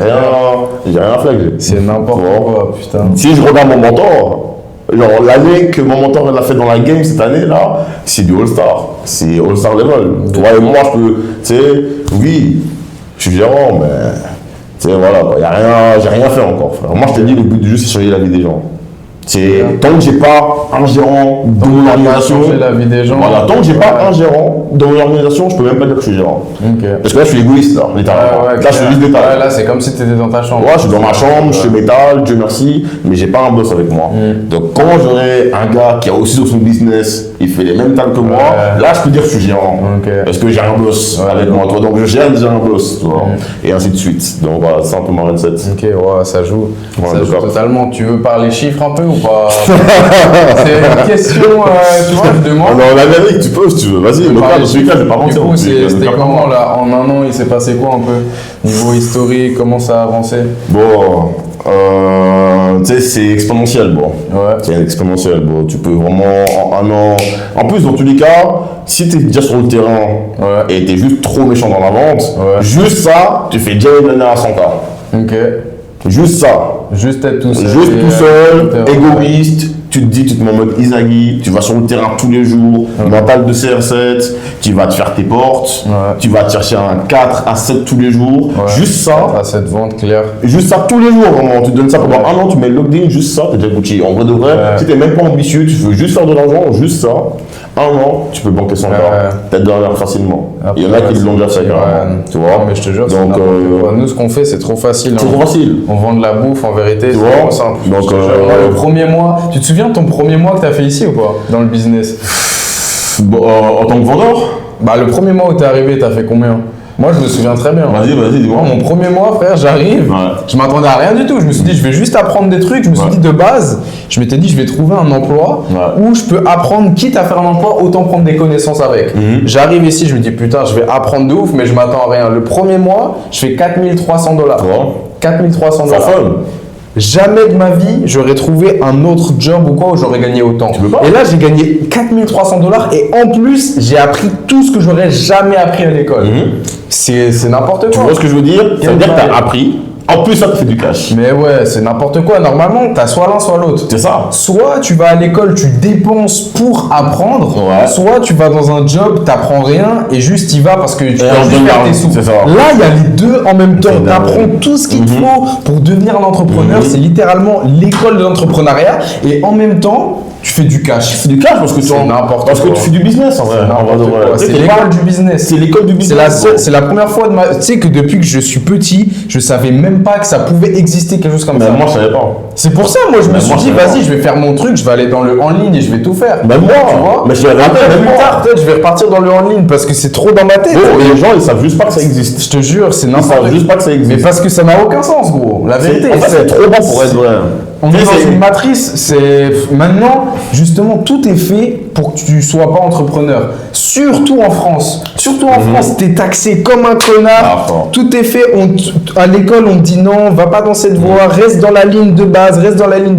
rien fait. C'est n'importe quoi, putain. Si je regarde mon mentor, genre l'année que mon mentor il a fait dans la game cette année-là, c'est du All-Star. C'est All-Star level. Toi et moi, je peux, tu sais, oui, je suis gérant, mais tu sais, voilà, quoi. J'ai rien fait encore, frère. Moi, je te dis, le but du jeu, c'est changer la vie des gens. Tant que j'ai pas un gérant dans mon organisation, la vie des gens. Voilà, tant que j'ai pas un gérant dans mon organisation, je peux même pas dire que je suis gérant. Parce que là, je suis égoïste, là, littéralement. Là, je suis juste d'état. Là, c'est comme si tu étais dans ta chambre. Ouais, je suis dans ma chambre, je suis métal, Dieu merci, mais j'ai pas un boss avec moi. Donc, quand j'aurai un gars qui a aussi dans son business, il fait les mêmes tables que moi, là, je peux dire que je suis gérant. Parce que j'ai un boss avec moi, toi. Donc, je gère déjà un boss, tu vois. Et ainsi de suite. Donc, voilà, c'est un peu ma mindset. Ok, ouais, ça joue. Ça joue totalement. Tu veux parler chiffres un peu ou pas? C'est une question, tu vois, je demande. Non, l'Amérique, tu peux si tu veux. Vas-y, le cas, dans celui-là, je vais pas mentir. Du coup, c'était comment là? En 1 an, il s'est passé quoi un peu? Niveau historique, comment ça a avancé? Bon, tu sais, c'est exponentiel, bon. C'est exponentiel, bon. Tu peux vraiment, en 1 an. En plus, dans tous les cas, si tu es déjà sur le terrain et tu es juste trop méchant dans la vente, juste ça, tu fais déjà une année à 100K. Ok. Juste ça. Juste être tout seul. Juste tout seul, égoïste. Tu te dis, tu te mets en mode Izagi, tu vas sur le terrain tous les jours, mental de CR7, tu vas te faire tes portes, tu vas te chercher un 4 à 7 tous les jours. Juste ça. 4 à 7 ventes, clair. Juste ça tous les jours, vraiment. Tu te donnes ça pendant 1 an, tu mets le lockdown, juste ça, t'es déjà Gucci. En vrai de vrai, si t'es même pas ambitieux, tu veux juste faire de l'argent, juste ça. 1 an, tu peux banquer 100 peut-être de l'argent facilement. Après, il y en a qui l'ont déjà fait, tu vois. Non, mais je te jure, donc, nous, ce qu'on fait, c'est trop facile. C'est trop facile. On vend de la bouffe, en vérité, c'est trop simple. Donc, moi, le premier mois, tu te souviens de ton premier mois que tu as fait ici ou pas, dans le business? En tant que vendeur? Bah, le premier mois où tu es arrivé, tu as fait combien? Moi, je me souviens très bien. Vas-y, dis-moi. Mon premier mois, frère, j'arrive. Je m'attendais à rien du tout. Je me suis dit, je vais juste apprendre des trucs. Je me suis dit, de base, je m'étais dit, je vais trouver un emploi où je peux apprendre, quitte à faire un emploi, autant prendre des connaissances avec. J'arrive ici, je me dis, putain, je vais apprendre de ouf, mais je m'attends à rien. Le premier mois, je fais $4 300. 4 300 $. Jamais de ma vie, j'aurais trouvé un autre job ou quoi où j'aurais gagné autant. Et là, j'ai gagné 4 300 $ et en plus, j'ai appris tout ce que j'aurais jamais appris à l'école. C'est n'importe quoi. Tu vois ce que je veux dire? Ça veut dire que tu as appris. En plus, ça te fait du cash. Mais ouais, c'est n'importe quoi. Normalement, tu as soit l'un, soit l'autre. C'est ça. Soit tu vas à l'école, tu dépenses pour apprendre, soit tu vas dans un job, tu n'apprends rien et juste y vas parce que tu peux juste faire tes sous. Là, il y a les deux en même temps. Tu apprends tout ce qu'il te faut pour devenir un entrepreneur. C'est littéralement l'école de l'entrepreneuriat et en même temps, tu fais du cash. Tu fais du cash parce que, tu fais du business en vrai. C'est l'école du business. C'est l'école du business. C'est la première fois de ma. Tu sais que depuis que je suis petit, je savais même pas que ça pouvait exister quelque chose comme ça. Moi, je savais pas. C'est pour ça, moi, je me suis dit, vas-y, je vais faire mon truc, je vais aller dans le en ligne et je vais tout faire. Même moi, tu vois. Mais je l'avais Après, plus tard, peut-être, je vais repartir dans le en ligne parce que c'est trop dans ma tête. Et les gens, ils savent juste pas que ça existe. Je te jure, c'est n'importe quoi. Ils savent juste pas que ça existe. Mais parce que ça n'a aucun sens, gros. La vérité, en fait, c'est trop bon pour être vrai. On est dans une matrice, c'est maintenant, justement, tout est fait pour que tu sois pas entrepreneur. Surtout en France. Surtout en France, t'es taxé comme un connard. Tout est fait. À l'école, on te dit non, va pas dans cette voie, reste dans la ligne de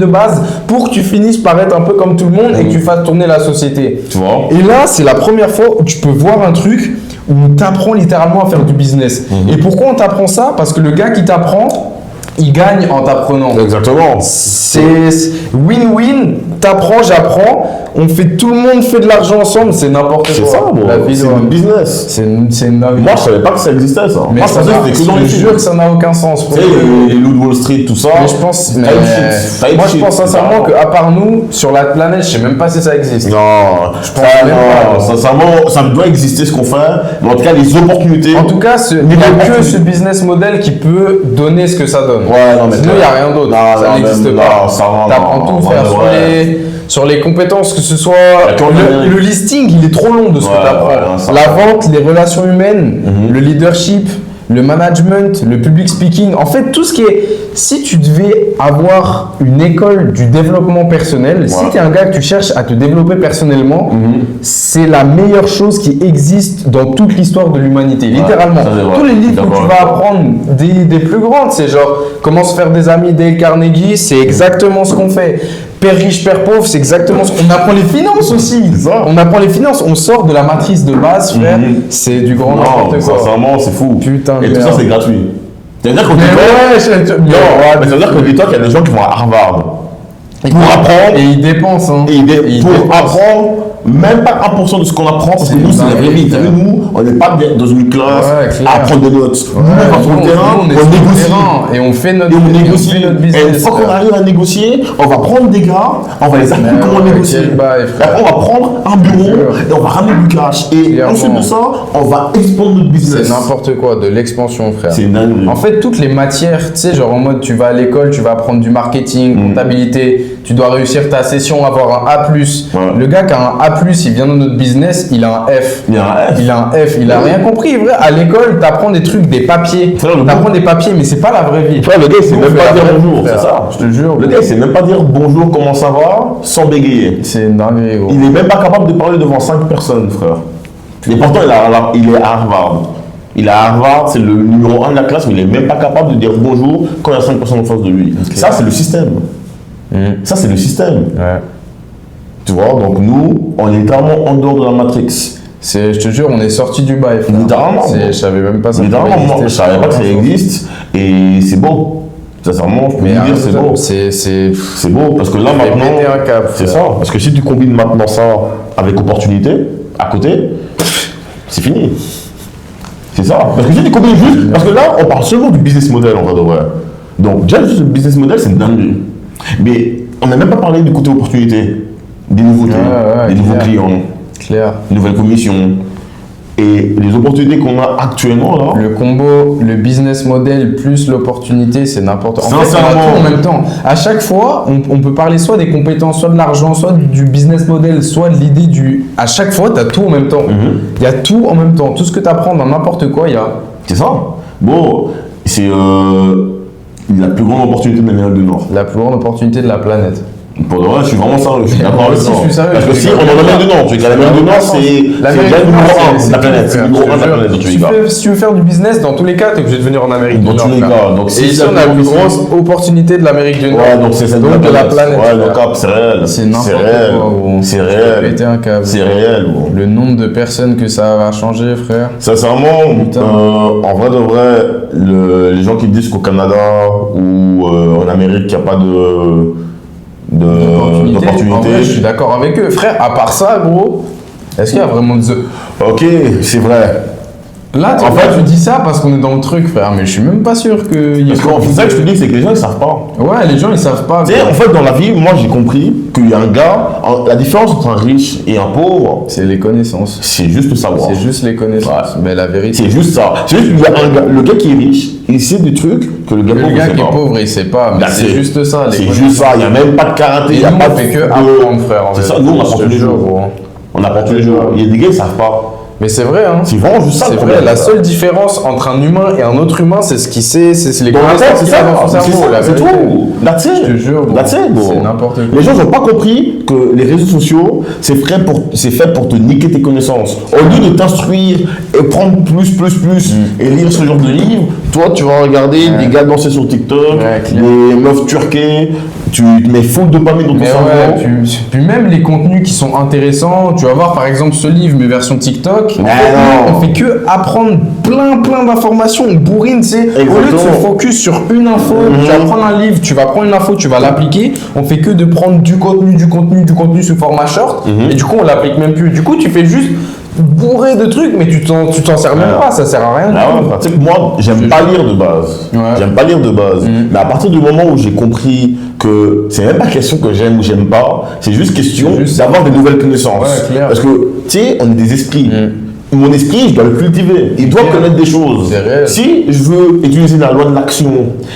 base, pour que tu finisses par être un peu comme tout le monde et que tu fasses tourner la société. Tu vois. Et là, c'est la première fois où tu peux voir un truc où on t'apprend littéralement à faire du business. Et pourquoi on t'apprend ça? Parce que le gars qui t'apprend, il gagne en t'apprenant. Exactement. C'est win-win, t'apprends, j'apprends, tout le monde fait de l'argent ensemble, c'est n'importe quoi. C'est ça, bro. C'est le business. C'est une dinguerie. Moi, je savais pas que ça existait, ça. Mais moi, je pensais que c'était que dans les films. Je jure que ça n'a aucun sens. Tu sais, les loups de Wall Street, tout ça. Mais je pense, je pense sincèrement qu'à part nous, sur la planète, je sais même pas si ça existe. Non, je pense sincèrement, ça doit exister ce qu'on fait, mais en tout cas, les opportunités. En tout cas, il n'y a que ce business model qui peut donner ce que ça donne. Ouais, non, mais sinon, il n'y a rien d'autre. Ça n'existe pas. T'apprends tout, frère, sur les compétences, que ce soit le listing, il est trop long de ce que tu apprends. La vente, les relations humaines, le leadership, le management, le public speaking. En fait, tout ce qui est... Si tu devais avoir une école du développement personnel, si tu es un gars que tu cherches à te développer personnellement, c'est la meilleure chose qui existe dans toute l'histoire de l'humanité. Littéralement. Tous les livres que tu vas apprendre des plus grandes, c'est genre comment se faire des amis, Dale Carnegie, c'est exactement ce qu'on fait. Père riche, père pauvre, c'est exactement ce qu'on apprend. Les finances aussi. On apprend les finances. On sort de la matrice de base, frère. C'est du grand n'importe quoi. Sincèrement, c'est fou. Putain. Et tout ça, c'est gratuit. C'est-à-dire qu'au ça veut dire qu'au TikTok, il y a des gens qui vont à Harvard pour apprendre. Et ils dépensent. Pour apprendre même pas 1% de ce qu'on apprend, parce que nous, c'est la vraie vie. Nous, on n'est pas dans une classe à prendre des notes. Nous, on est sur le terrain, on négocie. Et on fait notre business. Et une fois qu'on arrive à négocier, on va prendre des gars, on va les apprendre comment négocier. Après, on va prendre un bureau et on va ramener du cash. Et ensuite de ça, on va expandre notre business. C'est n'importe quoi, de l'expansion, frère. C'est dingue. En fait, toutes les matières, tu sais, genre en mode, tu vas à l'école, tu vas apprendre du marketing, comptabilité, tu dois réussir ta session, avoir un A+. Le gars qui a un A+, il vient dans notre business, il a un F. Il a rien compris, vrai. À l'école, t'apprends des trucs, des papiers. T'apprends des papiers, mais c'est pas la vraie vie. Frère, le gars, il sait même pas dire bonjour, c'est ça. Je te jure. Le gars, il sait même pas dire bonjour, comment ça va, sans bégayer. C'est une dinguerie, gros. Il est même pas capable de parler devant 5 personnes, frère. Et pourtant, il est à Harvard. Il est à Harvard, c'est le numéro 1 de la classe, mais il est même pas capable de dire bonjour quand il y a 5 personnes en face de lui. Ça, c'est le système. Ça, c'est le système. Tu vois, donc nous, on est littéralement en dehors de la Matrix. Je te jure, on est sorti du bail. Littéralement. Je savais même pas ça. Littéralement, moi, je savais pas que ça existe. Et c'est beau. Sincèrement, je peux dire, c'est beau. C'est beau, parce que là, maintenant, c'est ça. Parce que si tu combines maintenant ça avec opportunité, à côté, c'est fini. C'est ça. Parce que si tu combines juste... Parce que là, on parle seulement du business model, en vrai de vrai. Donc, déjà, juste le business model, c'est dingue. Mais on n'a même pas parlé du côté opportunité. Des nouveautés, des nouveaux clients, des nouvelles commissions et les opportunités qu'on a actuellement là. Le combo, le business model plus l'opportunité, c'est n'importe quoi. En fait, on a tout en même temps. À chaque fois, on peut parler soit des compétences, soit de l'argent, soit du business model, soit de l'idée du... À chaque fois, tu as tout en même temps. Il y a tout en même temps. Tout ce que tu apprends dans n'importe quoi, il y a... C'est ça. Bon, c'est la plus grande opportunité de l'Amérique du Nord. La plus grande opportunité de la planète. Pour de vrai, je suis vraiment sérieux, je suis d'accord avec ça. Parce que si on est en Amérique du Nord, tu sais que l'Amérique du Nord, c'est déjà le numéro 1 de la planète. C'est le numéro 1 de la planète dans tous les cas. Si tu veux faire du business, dans tous les cas, tu es obligé de venir en Amérique du Nord. Dans tous les cas. Donc, et ici, on a la plus grosse opportunité de l'Amérique du Nord. Ouais, donc c'est celle de la planète. Ouais, donc c'est réel. C'est n'importe quoi, gros. C'est réel. Péter un câble. C'est réel, gros. Le nombre de personnes que ça va changer, frère. Sincèrement, en vrai de vrai, les gens qui disent qu'au Canada ou en Amérique, il n'y a pas d'opportunité. En vrai, je suis d'accord avec eux. Frère, à part ça, gros, est-ce qu'il y a vraiment Ok, c'est vrai. Là, En fait, tu dis ça parce qu'on est dans le truc, frère, mais je suis même pas sûr que. Parce que c'est ça que je te dis, c'est que les gens ils savent pas. Ouais, les gens ils savent pas. Tu sais, en fait, dans la vie, moi j'ai compris qu'il y a un gars, la différence entre un riche et un pauvre, C'est les connaissances. c'est juste le savoir. C'est juste les connaissances. Ouais. Mais la vérité. C'est juste ça. C'est juste qu'il y a un gars, le gars qui est riche, il sait des trucs que le gars Le pauvre gars sait qui est pas. pauvre, il sait pas. Mais Bah, c'est juste ça. C'est juste ça. Il n'y a même pas de karaté. Et Il n'y a nous, pas on de fait que de- apprendre, frère. en C'est ça, vérité. nous on Je apprend te tous les jure, jours. gros. On apprend tous les jours. Il y a des gars, ils savent pas. Mais c'est vrai, hein. C'est vraiment juste ça. C'est le vrai, problème. la seule différence entre un humain et un autre humain, c'est ce qu'il sait, c'est les Dans la tête, connaissances c'est qu'il a ça, dans son c'est cerveau. ça, la c'est vérité. tout. That's it. Je te jure, gros. That's it, bro. C'est n'importe quoi. Les gens n'ont pas compris que les réseaux sociaux, c'est fait pour te niquer tes connaissances. Au lieu de t'instruire et prendre plus, et lire ce genre de livres, toi, tu vas regarder des gars danser sur TikTok, Ouais, clair. des meufs turquées, tu mets full dopamine dans ton Mais cerveau. ouais, puis même les contenus qui sont intéressants, tu vas voir par exemple ce livre, mais version TikTok, non. on fait que apprendre plein d'informations, on bourrine, tu sais, au lieu de se Exactement. focus sur une info, tu vas prendre un livre, tu vas prendre une info, tu vas l'appliquer, on fait que de prendre du contenu sous format short, et du coup on l'applique même plus. Du coup tu fais juste bourré de trucs, mais tu t'en sers même pas, ça sert à rien. Ah ouais, tu sais que moi, j'aime pas lire de base. Ouais. J'aime pas lire de base. Mais à partir du moment où j'ai compris que c'est même pas question que j'aime ou j'aime pas, c'est juste question d'avoir des nouvelles connaissances. Ouais, clair. Parce que, tu sais, on est des esprits. Mon esprit, je dois le cultiver. Il doit connaître des choses. C'est réel. Si je veux utiliser la loi de l'action,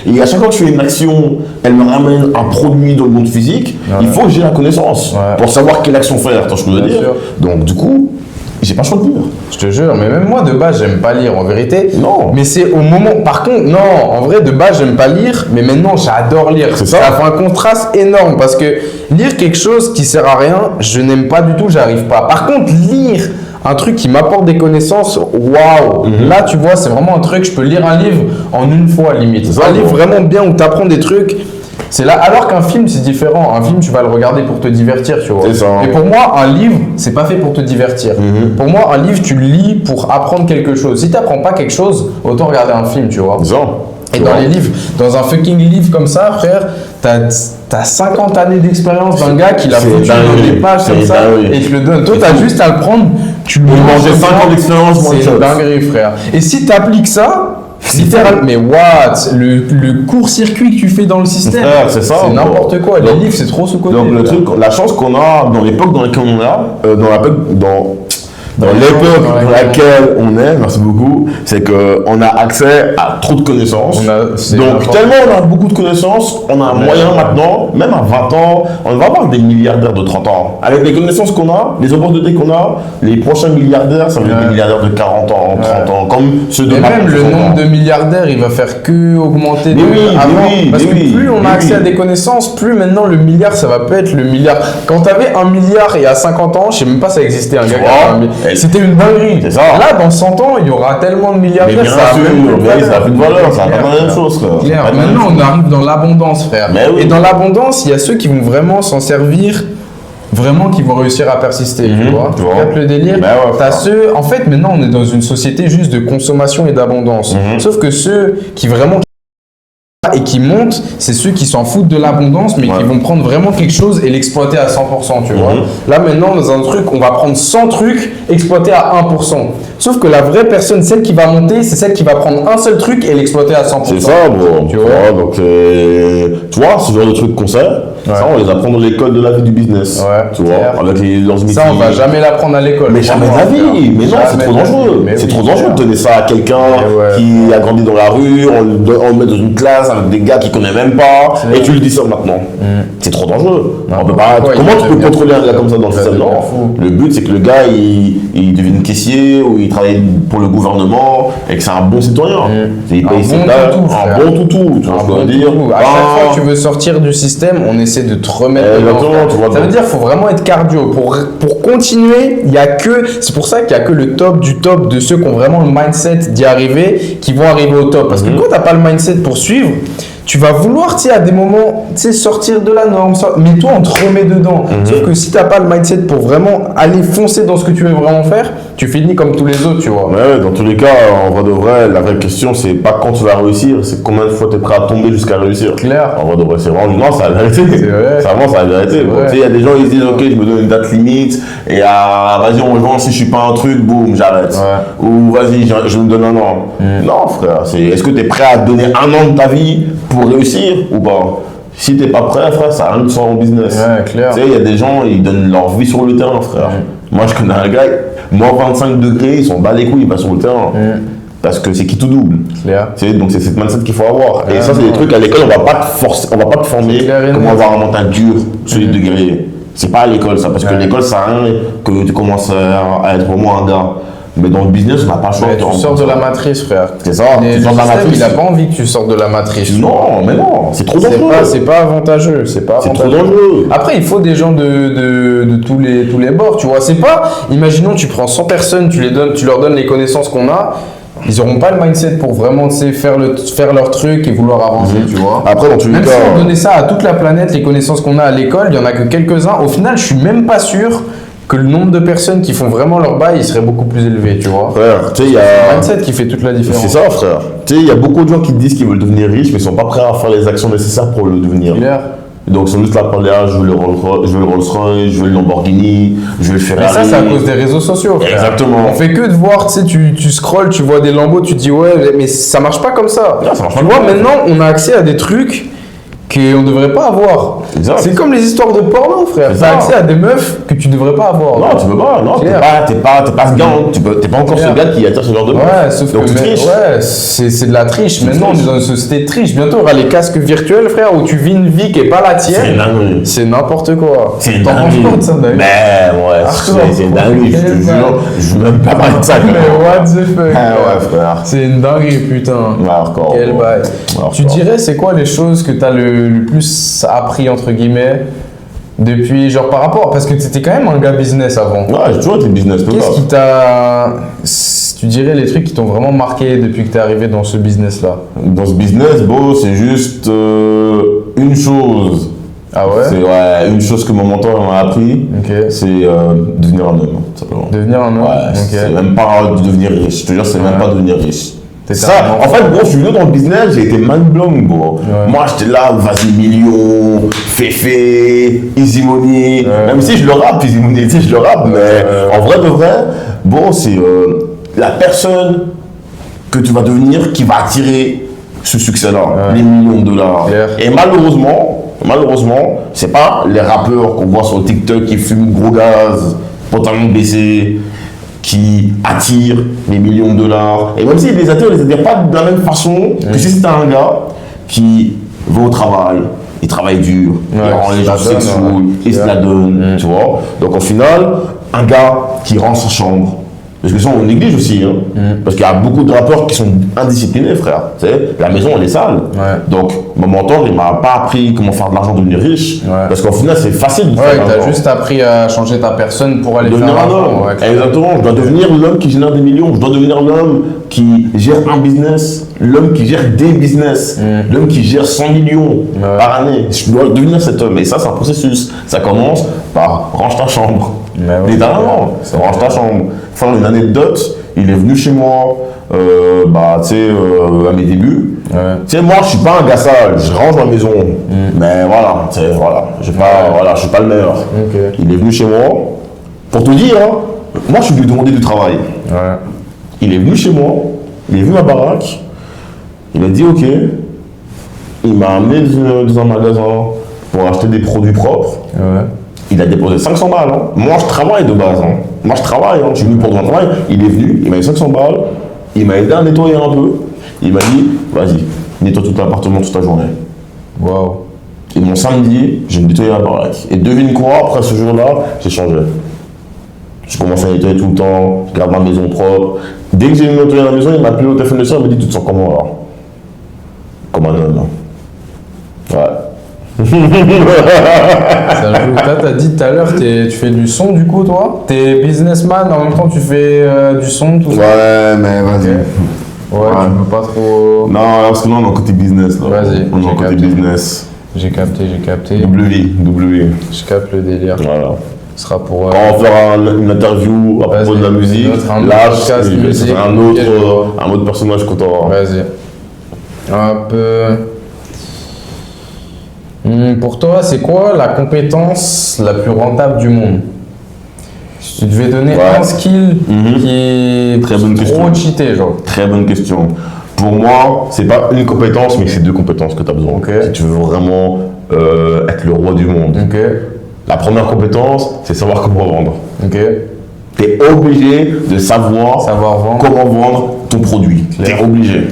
et à chaque fois que je fais une action, elle me ramène un produit dans le monde physique, il faut que j'ai la connaissance Ouais. pour savoir quelle action faire. Tu vois ce que je veux Bien dire? sûr. Donc, du coup, j'ai pas le choix de lire. Je te jure, mais même moi de base j'aime pas lire en vérité. Non. Mais c'est au moment. Par contre, non, en vrai de base j'aime pas lire, mais maintenant j'adore lire. C'est ça. fait un contraste énorme parce que lire quelque chose qui sert à rien, je n'aime pas du tout, j'arrive pas. Par contre, lire un truc qui m'apporte des connaissances, waouh! Là tu vois, c'est vraiment un truc, je peux lire un livre en une fois limite. C'est ça, Un livre gros. vraiment bien où tu apprends des trucs. C'est là, alors qu'un film c'est différent. Un film tu vas le regarder pour te divertir, tu vois. C'est ça. Et pour moi, un livre c'est pas fait pour te divertir. Pour moi, un livre tu le lis pour apprendre quelque chose. Si tu apprends pas quelque chose, autant regarder un film, tu vois. C'est ça. Et dans les livres, dans un fucking livre comme ça, frère, t'as 50 années d'expérience d'un gars qui l'a C'est foutu dans dingue. des pages comme C'est ça dingue. et te le donne. Toi, t'as juste à le prendre, tu le manger 5 ans d'expérience, one c'est shot. une dinguerie, frère. Et si t'appliques ça, littéralement, mais what? Le court-circuit que tu fais dans le système, Frère, c'est ça, c'est bro. n'importe quoi. Les Donc- livres, c'est trop sous-côté. Donc le frère. truc, la chance qu'on a dans l'époque dans laquelle on est, dans l'époque dans laquelle on est, merci beaucoup, c'est qu'on a accès à trop de connaissances. C'est Donc n'importe tellement on a beaucoup de connaissances, on a un moyen maintenant, même à 20 ans, on va avoir des milliardaires de 30 ans. Avec les connaissances qu'on a, les opportunités qu'on a, les prochains milliardaires, ça va être des milliardaires de 40 ans, 30 ans, comme ceux de Et maintenant, même le 60 ans. nombre de milliardaires, il va faire que augmenter Mais oui, mais avant. oui, Parce mais que oui, plus on mais a accès oui. à des connaissances, plus maintenant le milliard, ça va pas être le milliard. Quand t'avais 1 milliard il y a 50 ans, je sais même pas ça existait un gars qui avait 1 milliard. Et- C'était une dinguerie. C'est ça. Là, dans 100 ans, il y aura tellement de Mais milliardaires, bien ça a sûr, même plus de mais ça valeur. a plus de valeur, ça a Clair, pas la même frère. chose, frère. Clair. Ça a pas la même Maintenant, chose. on arrive dans l'abondance, frère. Mais oui. Et dans l'abondance, il y a ceux qui vont vraiment s'en servir, vraiment qui vont réussir à persister, tu vois. tu vois. Capte le délire. Ben ouais, T'as frère. ceux, en fait, maintenant, on est dans une société juste de consommation et d'abondance. Sauf que ceux qui vraiment et qui montent, c'est ceux qui s'en foutent de l'abondance, mais qui vont prendre vraiment quelque chose et l'exploiter à 100%, tu vois. Là, maintenant, dans un truc, on va prendre 100 trucs, exploiter à 1%. Sauf que la vraie personne, celle qui va monter, c'est celle qui va prendre un seul truc et l'exploiter à 100%. C'est ça, bro. Tu vois. Donc, tu vois, ce genre de trucs qu'on sait, ça, on les apprend dans l'école de la vie du business. Ouais, Tu vois, clair. avec les leurs Ça, on va jamais l'apprendre à l'école. Mais jamais de la vie. Mais non, c'est trop dangereux. C'est trop dangereux de donner ça à quelqu'un qui a grandi dans la rue, on le met dans une classe avec des gars qui connaissent même pas, et tu lui dis ça maintenant. C'est trop dangereux. On peut pas. pourquoi Comment il tu peux devient contrôler un gars fou. comme ça dans le Il va système? devenir Non. fou. Le but, c'est que le gars, il devienne caissier ou il travaille pour le gouvernement et que c'est un bon citoyen. Il paye ses taxes, un bon toutou. Tu vois ce que je veux dire? À chaque fois que tu veux sortir du système, on essaie de te remettre dedans. Exactement, tu vois. Ça veut dire qu'il faut vraiment être cardio. Pour continuer, il y a que. C'est pour ça qu'il n'y a que le top du top de ceux qui ont vraiment le mindset d'y arriver qui vont arriver au top. Parce que quand tu n'as pas le mindset pour suivre, tu vas vouloir, tu sais, à des moments, tu sais, sortir de la norme, mais toi, on te remet dedans. Sauf que si tu n'as pas le mindset pour vraiment aller foncer dans ce que tu veux vraiment faire, tu finis comme tous les autres, tu vois. Ouais, dans tous les cas, en vrai de vrai, la vraie question, c'est pas quand tu vas réussir, c'est combien de fois tu es prêt à tomber jusqu'à réussir. Clair. En vrai de vrai, c'est vraiment, non, c'est la vérité. C'est vrai. C'est vraiment, c'est la vérité. Bon, tu sais, il y a des gens, ils se disent, ok, je me donne une date limite, et vas-y, on rejoint, si je suis pas un truc, boum, j'arrête. Ouais. Ou vas-y, je me donne un an. Non, frère, est-ce que tu es prêt à donner un an de ta vie pour réussir ou pas? Si t'es pas prêt, frère, ça a rien de sort en business. Ouais, clair. Tu sais, il y a des gens, ils donnent leur vie sur le terrain, frère. Moi, je connais un gars, moins 25 degrés, ils sont bas les couilles, il va sur le terrain. Parce que c'est qui tout double. Clair. Donc c'est cette mindset qu'il faut avoir. Et ça, c'est des trucs à l'école, on va pas te forcer, on va pas te former comment avoir un mental dur, solide de guerrier. C'est pas à l'école ça, parce que l'école, ça a rien que tu commences à être vraiment un gars. Mais dans le business, on n'a pas le choix. Tu sors de la matrice, frère. C'est ça, tu sors de la matrice. Il n'a pas envie que tu sortes de la matrice. Non, mais non, c'est trop dangereux. C'est pas avantageux. C'est trop dangereux. Après, il faut des gens de tous les bords, tu vois. C'est pas, imaginons, tu prends 100 personnes, tu leur donnes les connaissances qu'on a. Ils n'auront pas le mindset pour vraiment faire leur truc et vouloir avancer, tu vois. Après, dans tous les cas. Même si on donnait ça à toute la planète, les connaissances qu'on a à l'école, il n'y en a que quelques-uns. Au final, je suis même pas sûr que le nombre de personnes qui font vraiment leur bail, il serait beaucoup plus élevé, tu vois. Frère, tu sais, il y a... C'est le mindset qui fait toute la différence. C'est ça, frère. Tu sais, il y a beaucoup de gens qui disent qu'ils veulent devenir riches, mais ils sont pas prêts à faire les actions nécessaires pour le devenir. Claire. Donc, ils sont juste là pour dire, je veux le Rolls-Royce, je veux le Lamborghini, je veux le Ferrari. Mais ça, c'est à cause des réseaux sociaux, frère. Exactement. On fait que de voir, tu sais, tu scrolles, tu vois des Lambos, tu te dis, ouais, mais ça marche pas comme ça. Non, ça marche pas. Tu vois, maintenant, on a accès à des trucs qu'on ne devrait pas avoir. C'est comme les histoires de porno, frère. Tu as accès à des meufs que tu ne devrais pas avoir. Non, tu peux pas. Non, t'es pas ce gars. T'es pas encore ce gars qui attire ce genre de meufs. Ouais, sauf donc que c'est de la triche. Maintenant, on est dans une société de triche. Bientôt, il y aura les casques virtuels, frère, où tu vis une vie qui n'est pas la tienne. C'est dingue. C'est n'importe quoi. C'est une T'en penses quoi de ça, d'ailleurs? Mais ouais, c'est une dinguerie, je te jure. Je veux même pas parler de ça. Mais what the fuck? Ah ouais, frère. C'est une dinguerie, putain. Hardcore. Quel bail. Tu dirais, c'est quoi les choses que t'as le plus appris, entre guillemets, depuis, genre par rapport, parce que tu étais quand même un gars business avant. Ouais, j'ai toujours été business. Qu'est-ce qui t'a, tu dirais, les trucs qui t'ont vraiment marqué depuis que t'es arrivé dans ce business-là? Dans ce business, bon, c'est juste une chose. Ah ouais? C'est une chose que mon mentor m'a appris, c'est devenir un homme, simplement. Devenir un homme? Ouais, c'est même pas devenir riche, je te jure, c'est même pas devenir riche. Ça, en fait, bon, je suis venu dans le business, j'ai été mind blown, bro. Moi, j'étais là, vas-y, million, féfé, easy money. Même si je le rappe, easy money, tu sais, je le rappe, mais en vrai de vrai, bon, c'est la personne que tu vas devenir qui va attirer ce succès-là, les millions de dollars. Et malheureusement, c'est pas les rappeurs qu'on voit sur TikTok qui fument gros gaz, pantalon baissé, qui attirent les millions de dollars. Et même s'ils les attirent, ils ne les attirent pas de la même façon que si c'était un gars qui va au travail, il travaille dur, il rend les gens sexuels, il se la donne, tu vois. Donc au final, un gars qui rend sa chambre, parce que ça on néglige aussi, parce qu'il y a beaucoup de rappeurs qui sont indisciplinés, frère. Tu sais, la maison elle est sale. Donc mon mentor il m'a pas appris comment faire de l'argent, devenir riche, parce qu'au final c'est facile de faire de l'argent. Il t'a juste appris à changer ta personne pour aller devenir faire un homme. Exactement, je dois devenir l'homme qui génère des millions, je dois devenir l'homme qui gère un business, l'homme qui gère des business, l'homme qui gère 100 millions par année. Je dois devenir cet homme, et ça c'est un processus. Ça commence par range ta chambre. Littéralement, range ta chambre. Faire une anecdote, il est venu chez moi, à mes débuts. Tu sais, moi, je suis pas un gars sale, je range ma maison. Mais voilà, je suis pas le meilleur. Il est venu chez moi, pour te dire, moi, je suis venu demander du travail. Il est venu chez moi, il est vu ma baraque, il a dit OK, il m'a amené dans un magasin pour acheter des produits propres. Il a déposé 500 balles. Moi, je travaille de base. Moi, je travaille. Je suis venu pour un travail. Il est venu, il m'a eu 500 balles. Il m'a aidé à nettoyer un peu. Il m'a dit, vas-y, nettoie tout l'appartement toute la journée. Waouh. Et mon samedi, j'ai nettoyé la baraque. Et devine quoi, après ce jour-là, j'ai changé. Je commence à nettoyer tout le temps. Je garde ma maison propre. Dès que j'ai nettoyé la maison, il m'a appelé au téléphone de soir. Il m'a dit, tu te sens comment là? Comme un homme. Ouais. Ça joue. T'as dit tout à l'heure, tu fais du son du coup, toi? T'es businessman, en même temps tu fais du son, tout ça? Ouais, mais vas-y. Ouais, tu peux pas trop. Non, parce que là on est en côté business. Vas-y. On est en côté business. J'ai capté. W. Je capte le délire. Voilà. Ce sera pour. Quand on fera une interview à propos de la musique, là, je serai un autre personnage qu'on t'aura. Vas-y. Hop. Pour toi, c'est quoi la compétence la plus rentable du monde? Si tu devais donner un skill qui est très bonne question. Trop cheaté, genre. Très bonne question. Pour moi, c'est pas une compétence, mais c'est deux compétences que tu as besoin. Si tu veux vraiment être le roi du monde. La première compétence, c'est savoir comment vendre. Tu es obligé de savoir vendre. Comment vendre ton produit. Tu es obligé.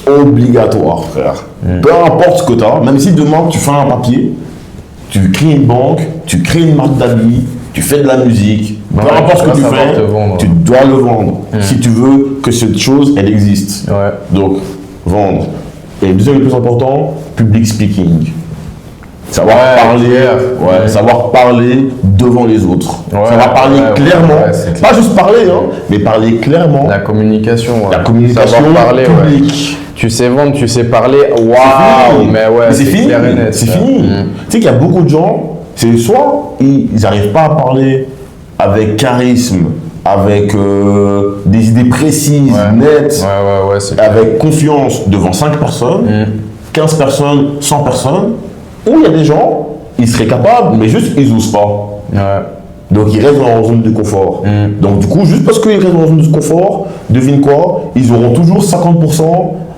Obligatoire, frère. Peu importe ce que tu as, même si demain tu fais un papier, tu crées une banque, tu crées une marque d'habits, tu fais de la musique, peu importe ce que tu fais, tu dois le vendre si tu veux que cette chose, elle existe. Donc, vendre. Et le deuxième le plus important, public speaking. Savoir savoir parler devant les autres. Savoir parler clairement. Pas juste parler, mais parler clairement. La communication. La communication parler, publique. Tu sais vendre, tu sais parler. Waouh, mais c'est fini. C'est fini. Tu sais qu'il y a beaucoup de gens, c'est soit ils n'arrivent pas à parler avec charisme, avec des idées précises, nettes, avec confiance devant 5 personnes, 15 personnes, 100 personnes. Ou il y a des gens, ils seraient capables, mais juste ils n'osent pas. Donc ils restent dans leur zone de confort. Donc du coup, juste parce qu'ils restent dans leur zone de confort, devine quoi, ils auront toujours 50%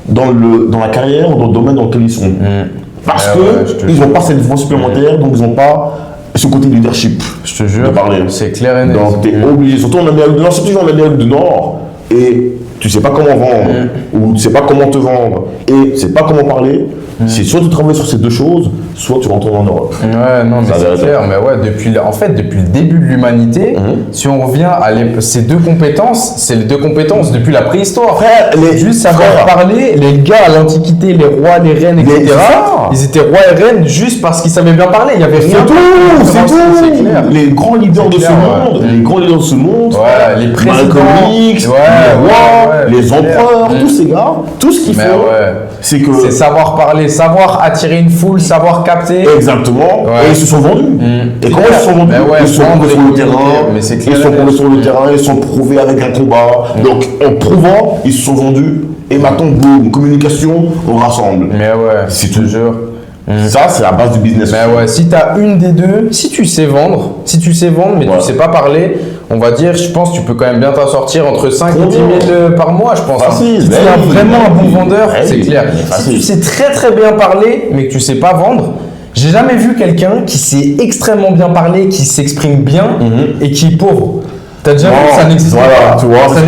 dans la carrière ou dans le domaine dans lequel ils sont. Parce qu'ils n'ont pas cette voix supplémentaire, donc ils n'ont pas ce côté leadership. Je te jure, c'est clair et net. Donc tu es obligé, surtout en Amérique du Nord, surtout en Amérique du Nord, et tu sais pas comment vendre, ou tu sais pas comment te vendre, et tu sais pas comment parler. C'est soit tu travailles sur ces deux choses, soit tu rentres en Europe. Non, mais c'est clair. Mais depuis le début de l'humanité, si on revient à ces deux compétences, c'est les deux compétences depuis la préhistoire. Juste savoir parler, les gars à l'Antiquité, les rois, les reines, etc. Ils étaient rois et reines juste parce qu'ils savaient bien parler. Il y avait rien. C'est tout. Les grands leaders de ce monde, les présidents, Malcolm X, les rois, les empereurs, tous ces gars, tout ce qu'il faut, c'est savoir parler, savoir attirer une foule, savoir capter. Exactement. Et ils se sont vendus. Et comment ils se sont vendus? Ils sont tombés sur le terrain. Ils sont prouvés avec un combat. Donc en prouvant, ils se sont vendus. Et maintenant, boum, communication, on rassemble. C'est tout. Ça, c'est la base du business. Si tu as une des deux, si tu sais vendre, mais tu sais pas parler, on va dire, je pense que tu peux quand même bien t'en sortir entre 5 et 10 000 par mois, je pense. Si tu es vraiment un bon vendeur, c'est clair. Si tu sais très très bien parler, mais que tu sais pas vendre, j'ai jamais vu quelqu'un qui sait extrêmement bien parler, qui s'exprime bien et qui est pauvre. T'as déjà vu, ça n'existe pas. Tu vois, ça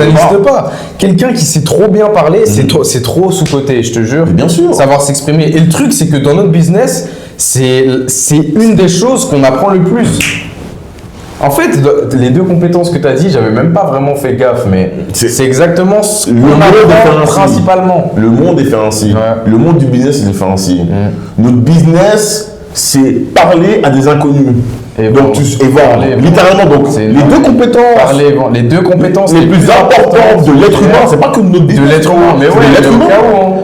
n'existe pas. Quelqu'un qui sait trop bien parler, c'est trop sous-coté, je te jure. Mais bien sûr. Savoir s'exprimer. Et le truc, c'est que dans notre business, c'est une des choses qu'on apprend le plus. En fait, les deux compétences que tu as dit, j'avais même pas vraiment fait gaffe, mais c'est exactement ce qu'on apprend principalement. Le monde est fait ainsi. Le monde du business, il est fait ainsi. Notre business, c'est parler à des inconnus. Et vendre. Littéralement, donc les deux compétences les plus importantes de l'être humain, c'est pas que notre business. De l'être humain, mais de l'être humain.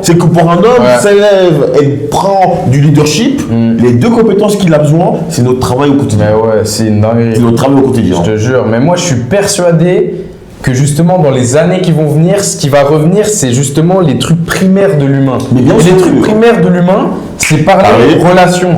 C'est que pour un homme s'élève et prend du leadership, les deux compétences qu'il a besoin, c'est notre travail au quotidien. C'est une dinguerie. C'est notre travail au quotidien. Je te jure, mais moi je suis persuadé que justement dans les années qui vont venir, ce qui va revenir, c'est justement les trucs primaires de l'humain. Et les trucs primaires de l'humain, c'est parler relation.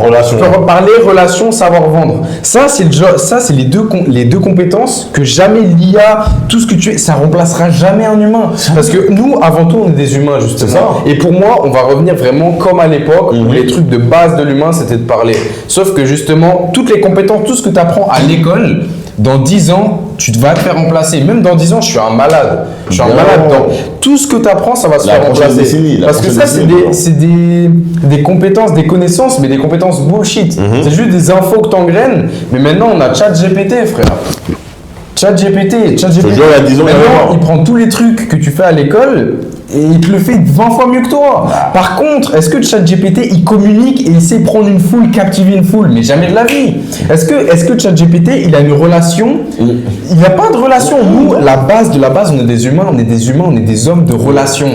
Parler, relation, savoir vendre. Ça, c'est les deux compétences que jamais l'IA, tout ce que tu es, ça remplacera jamais un humain. Parce que nous, avant tout, on est des humains, justement. Et pour moi, on va revenir vraiment comme à l'époque où les trucs de base de l'humain, c'était de parler. Sauf que justement, toutes les compétences, tout ce que tu apprends à l'école, dans 10 ans, tu vas te faire remplacer. Même dans 10 ans, je suis un malade. Dans tout ce que tu apprends, ça va se faire remplacer. Parce que ça, c'est des compétences, des connaissances, mais des compétences bullshit. C'est juste des infos que tu engraines. Mais maintenant, on a ChatGPT, frère. ChatGPT, il y a 10 ans, maintenant, il prend tous les trucs que tu fais à l'école et il te le fait 20 fois mieux que toi. Par contre, est-ce que ChatGPT, il communique et il sait prendre une foule, captiver une foule? Mais jamais de la vie. Est-ce que ChatGPT, il a une relation? Il n'y a pas de relation. Nous, la base de la base, on est des humains, on est des hommes de relation.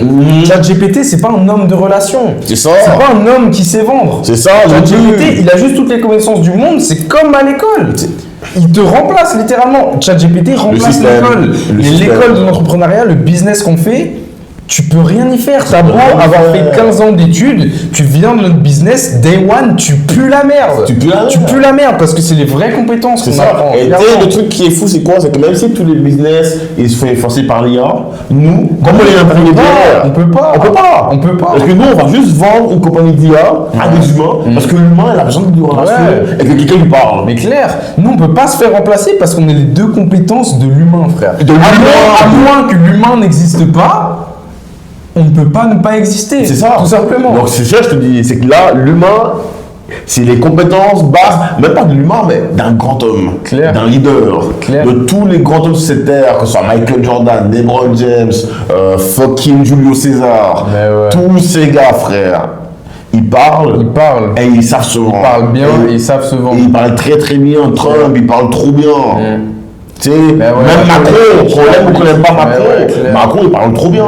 ChatGPT, c'est pas un homme de relation. C'est ça. C'est pas un homme qui sait vendre. C'est ça. ChatGPT, il a juste toutes les connaissances du monde, c'est comme à l'école. Il te remplace littéralement. ChatGPT remplace l'école. L'école de l'entrepreneuriat, le business qu'on fait, tu peux rien y faire. T'as beau avoir fait 15 ans d'études, tu viens de notre business, day one, tu pues la merde. Tu pues la merde parce que c'est les vraies compétences qu'on apprend. Et le truc qui est fou, c'est quoi? C'est que même si tous les business, ils se font effacer par l'IA, nous, comme on est intermédiaires, on peut pas. Parce que nous, on va juste vendre une compagnie d'IA à des humains, parce que l'humain, il a besoin de relation et que quelqu'un lui parle. Mais clair, nous, on peut pas se faire remplacer parce qu'on a les deux compétences de l'humain, frère. À moins que l'humain n'existe pas, on ne peut pas ne pas exister. C'est ça. Tout simplement. Donc c'est ça, je te dis, c'est que là, l'humain, c'est les compétences basses, même pas de l'humain, mais d'un grand homme, d'un leader, de tous les grands hommes de cette terre, que ce soit Michael Jordan, LeBron James, fucking Julio César, tous ces gars, frère. Ils parlent et ils savent se vendre. Ils parlent bien et ils savent se vendre. Ils parlent très très bien. Trump, il parle trop bien. Tu sais, même Macron, qu'on l'aime ou qu'on n'aime pas Macron, Macron il parle trop bien.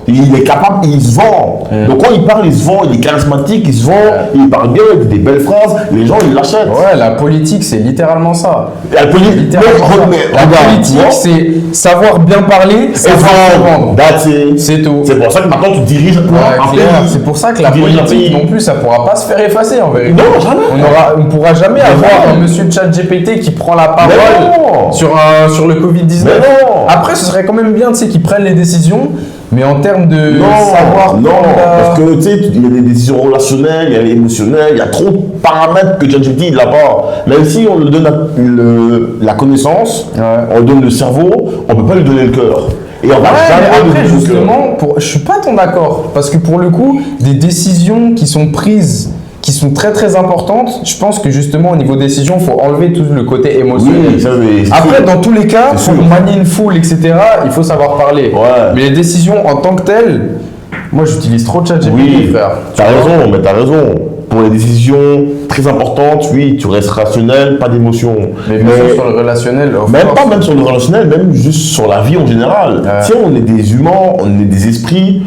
Il est capable, il se vend. Donc quand il parle, il se vend, il est charismatique, il se vend, il parle bien, il dit des belles phrases, les gens ils l'achètent. Ouais, la politique c'est littéralement ça. La politique, c'est savoir bien parler et vendre. C'est tout. C'est pour ça que maintenant tu diriges un pays. C'est pour ça que la politique non plus, ça ne pourra pas se faire effacer en vérité. Non, jamais. On ne pourra jamais avoir un monsieur ChatGPT qui prend la parole sur le Covid-19. Après, ce serait quand même bien qu'ils prennent les décisions. Mais en termes de savoir... parce que tu sais, il y a des décisions relationnelles, il y a émotionnelles, il y a trop de paramètres que ChatGPT il n'a pas. Même si on lui donne la connaissance, on lui donne le cerveau, on ne peut pas lui donner le cœur. Et on va jamais après, justement, je suis pas tant d'accord. Parce que pour le coup, des décisions qui sont prises, qui sont très très importantes, je pense que justement au niveau décision, il faut enlever tout le côté émotionnel. Après, dans tous les cas, pour manier une foule, etc., il faut savoir parler. Mais les décisions en tant que telles, moi j'utilise trop de ChatGPT, frère. T'as raison. Pour les décisions très importantes, oui, tu restes rationnel, pas d'émotion. Mais sur le relationnel, même sur le relationnel, même juste sur la vie en général. Si on est des humains, on est des esprits.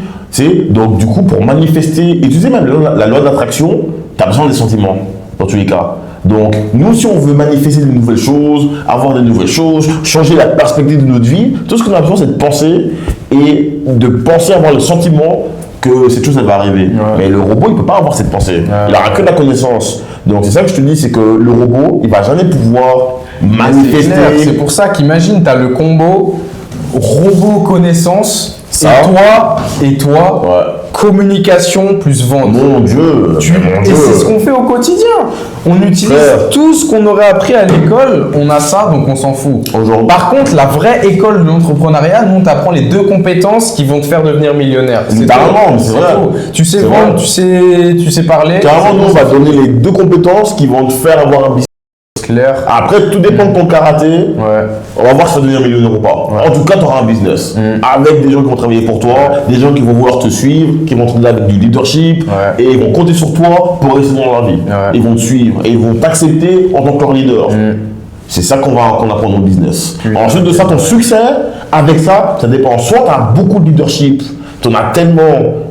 Donc du coup, pour manifester, et tu sais même la loi d'attraction, tu as besoin des sentiments, dans tous les cas. Donc nous, si on veut manifester de nouvelles choses, avoir de nouvelles choses, changer la perspective de notre vie, tout ce qu'on a besoin, c'est de penser et de penser avoir le sentiment que cette chose, elle va arriver. Mais le robot, il ne peut pas avoir cette pensée. Il n'aura que la connaissance. Donc c'est ça que je te dis, c'est que le robot, il ne va jamais pouvoir manifester. C'est pour ça qu'imagine, tu as le combo robot connaissance. Et toi, communication plus vente. Mon Dieu. Et c'est ce qu'on fait au quotidien. On utilise tout ce qu'on aurait appris à l'école, on a ça, donc on s'en fout. Par contre, la vraie école de l'entrepreneuriat, nous, on t'apprend les deux compétences qui vont te faire devenir millionnaire. C'est vrai. Tu sais vendre, tu sais parler. Carrément, nous, on va donner les deux compétences qui vont te faire avoir un business. Après, tout dépend de ton karaté. On va voir si ça va devenir millionnaire ou pas. En tout cas, tu auras un business. Avec des gens qui vont travailler pour toi, des gens qui vont vouloir te suivre, qui vont te donner du leadership et ils vont compter sur toi pour rester dans leur vie. Ils vont te suivre et ils vont t'accepter en tant que leur leader. C'est ça qu'on apprend dans le business. Ensuite de ça, ton succès, avec ça, ça dépend. Soit tu as beaucoup de leadership, tu en as tellement,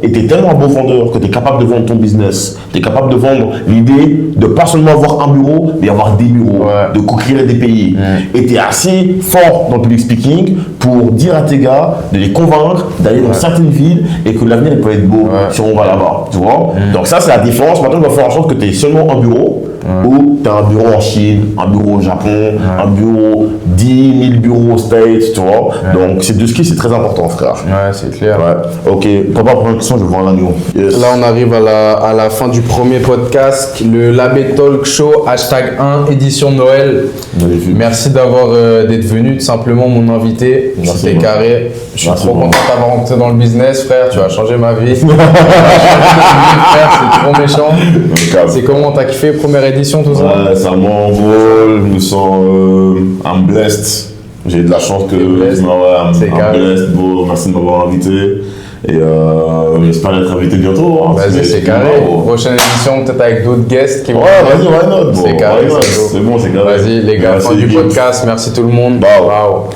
et tu es tellement un bon vendeur que tu es capable de vendre ton business. Tu es capable de vendre l'idée de pas seulement avoir un bureau, mais avoir des bureaux, de conquérir des pays. Et tu es assez fort dans le public speaking pour dire à tes gars, de les convaincre d'aller dans certaines villes et que l'avenir peut être beau si on va là-bas. Tu vois? Donc ça, c'est la différence. Maintenant, il va faire en sorte que tu aies seulement un bureau ou tu as un bureau en Chine, un bureau au Japon, un bureau, 10 000 bureaux aux States, tu vois. Donc, c'est de ce qui c'est très important, frère. Ouais, c'est clair. Ok, papa, première question, je vais voir l'agneau. Là, on arrive à la fin du premier podcast, le Labé Talk Show, #1, édition Noël. Magnifique. Merci d'être venu, tout simplement mon invité. C'était carré. Je suis trop content d'avoir rentré dans le business, frère. Tu as changé ma vie. C'est trop méchant. C'est comment, t'as kiffé première édition, tout ça? Ouais, ça m'envole, je me sens I'm blessed. J'ai de la chance que I'm blessed, bro. Merci de m'avoir invité. Et j'espère être invité bientôt. Hein, vas-y, c'est carré. Prochaine émission, peut-être avec d'autres guests qui vont. Ouais, vas-y, why not? C'est carré. C'est bon, c'est carré. Vas-y, les gars, fin du podcast. Merci tout le monde. Ciao.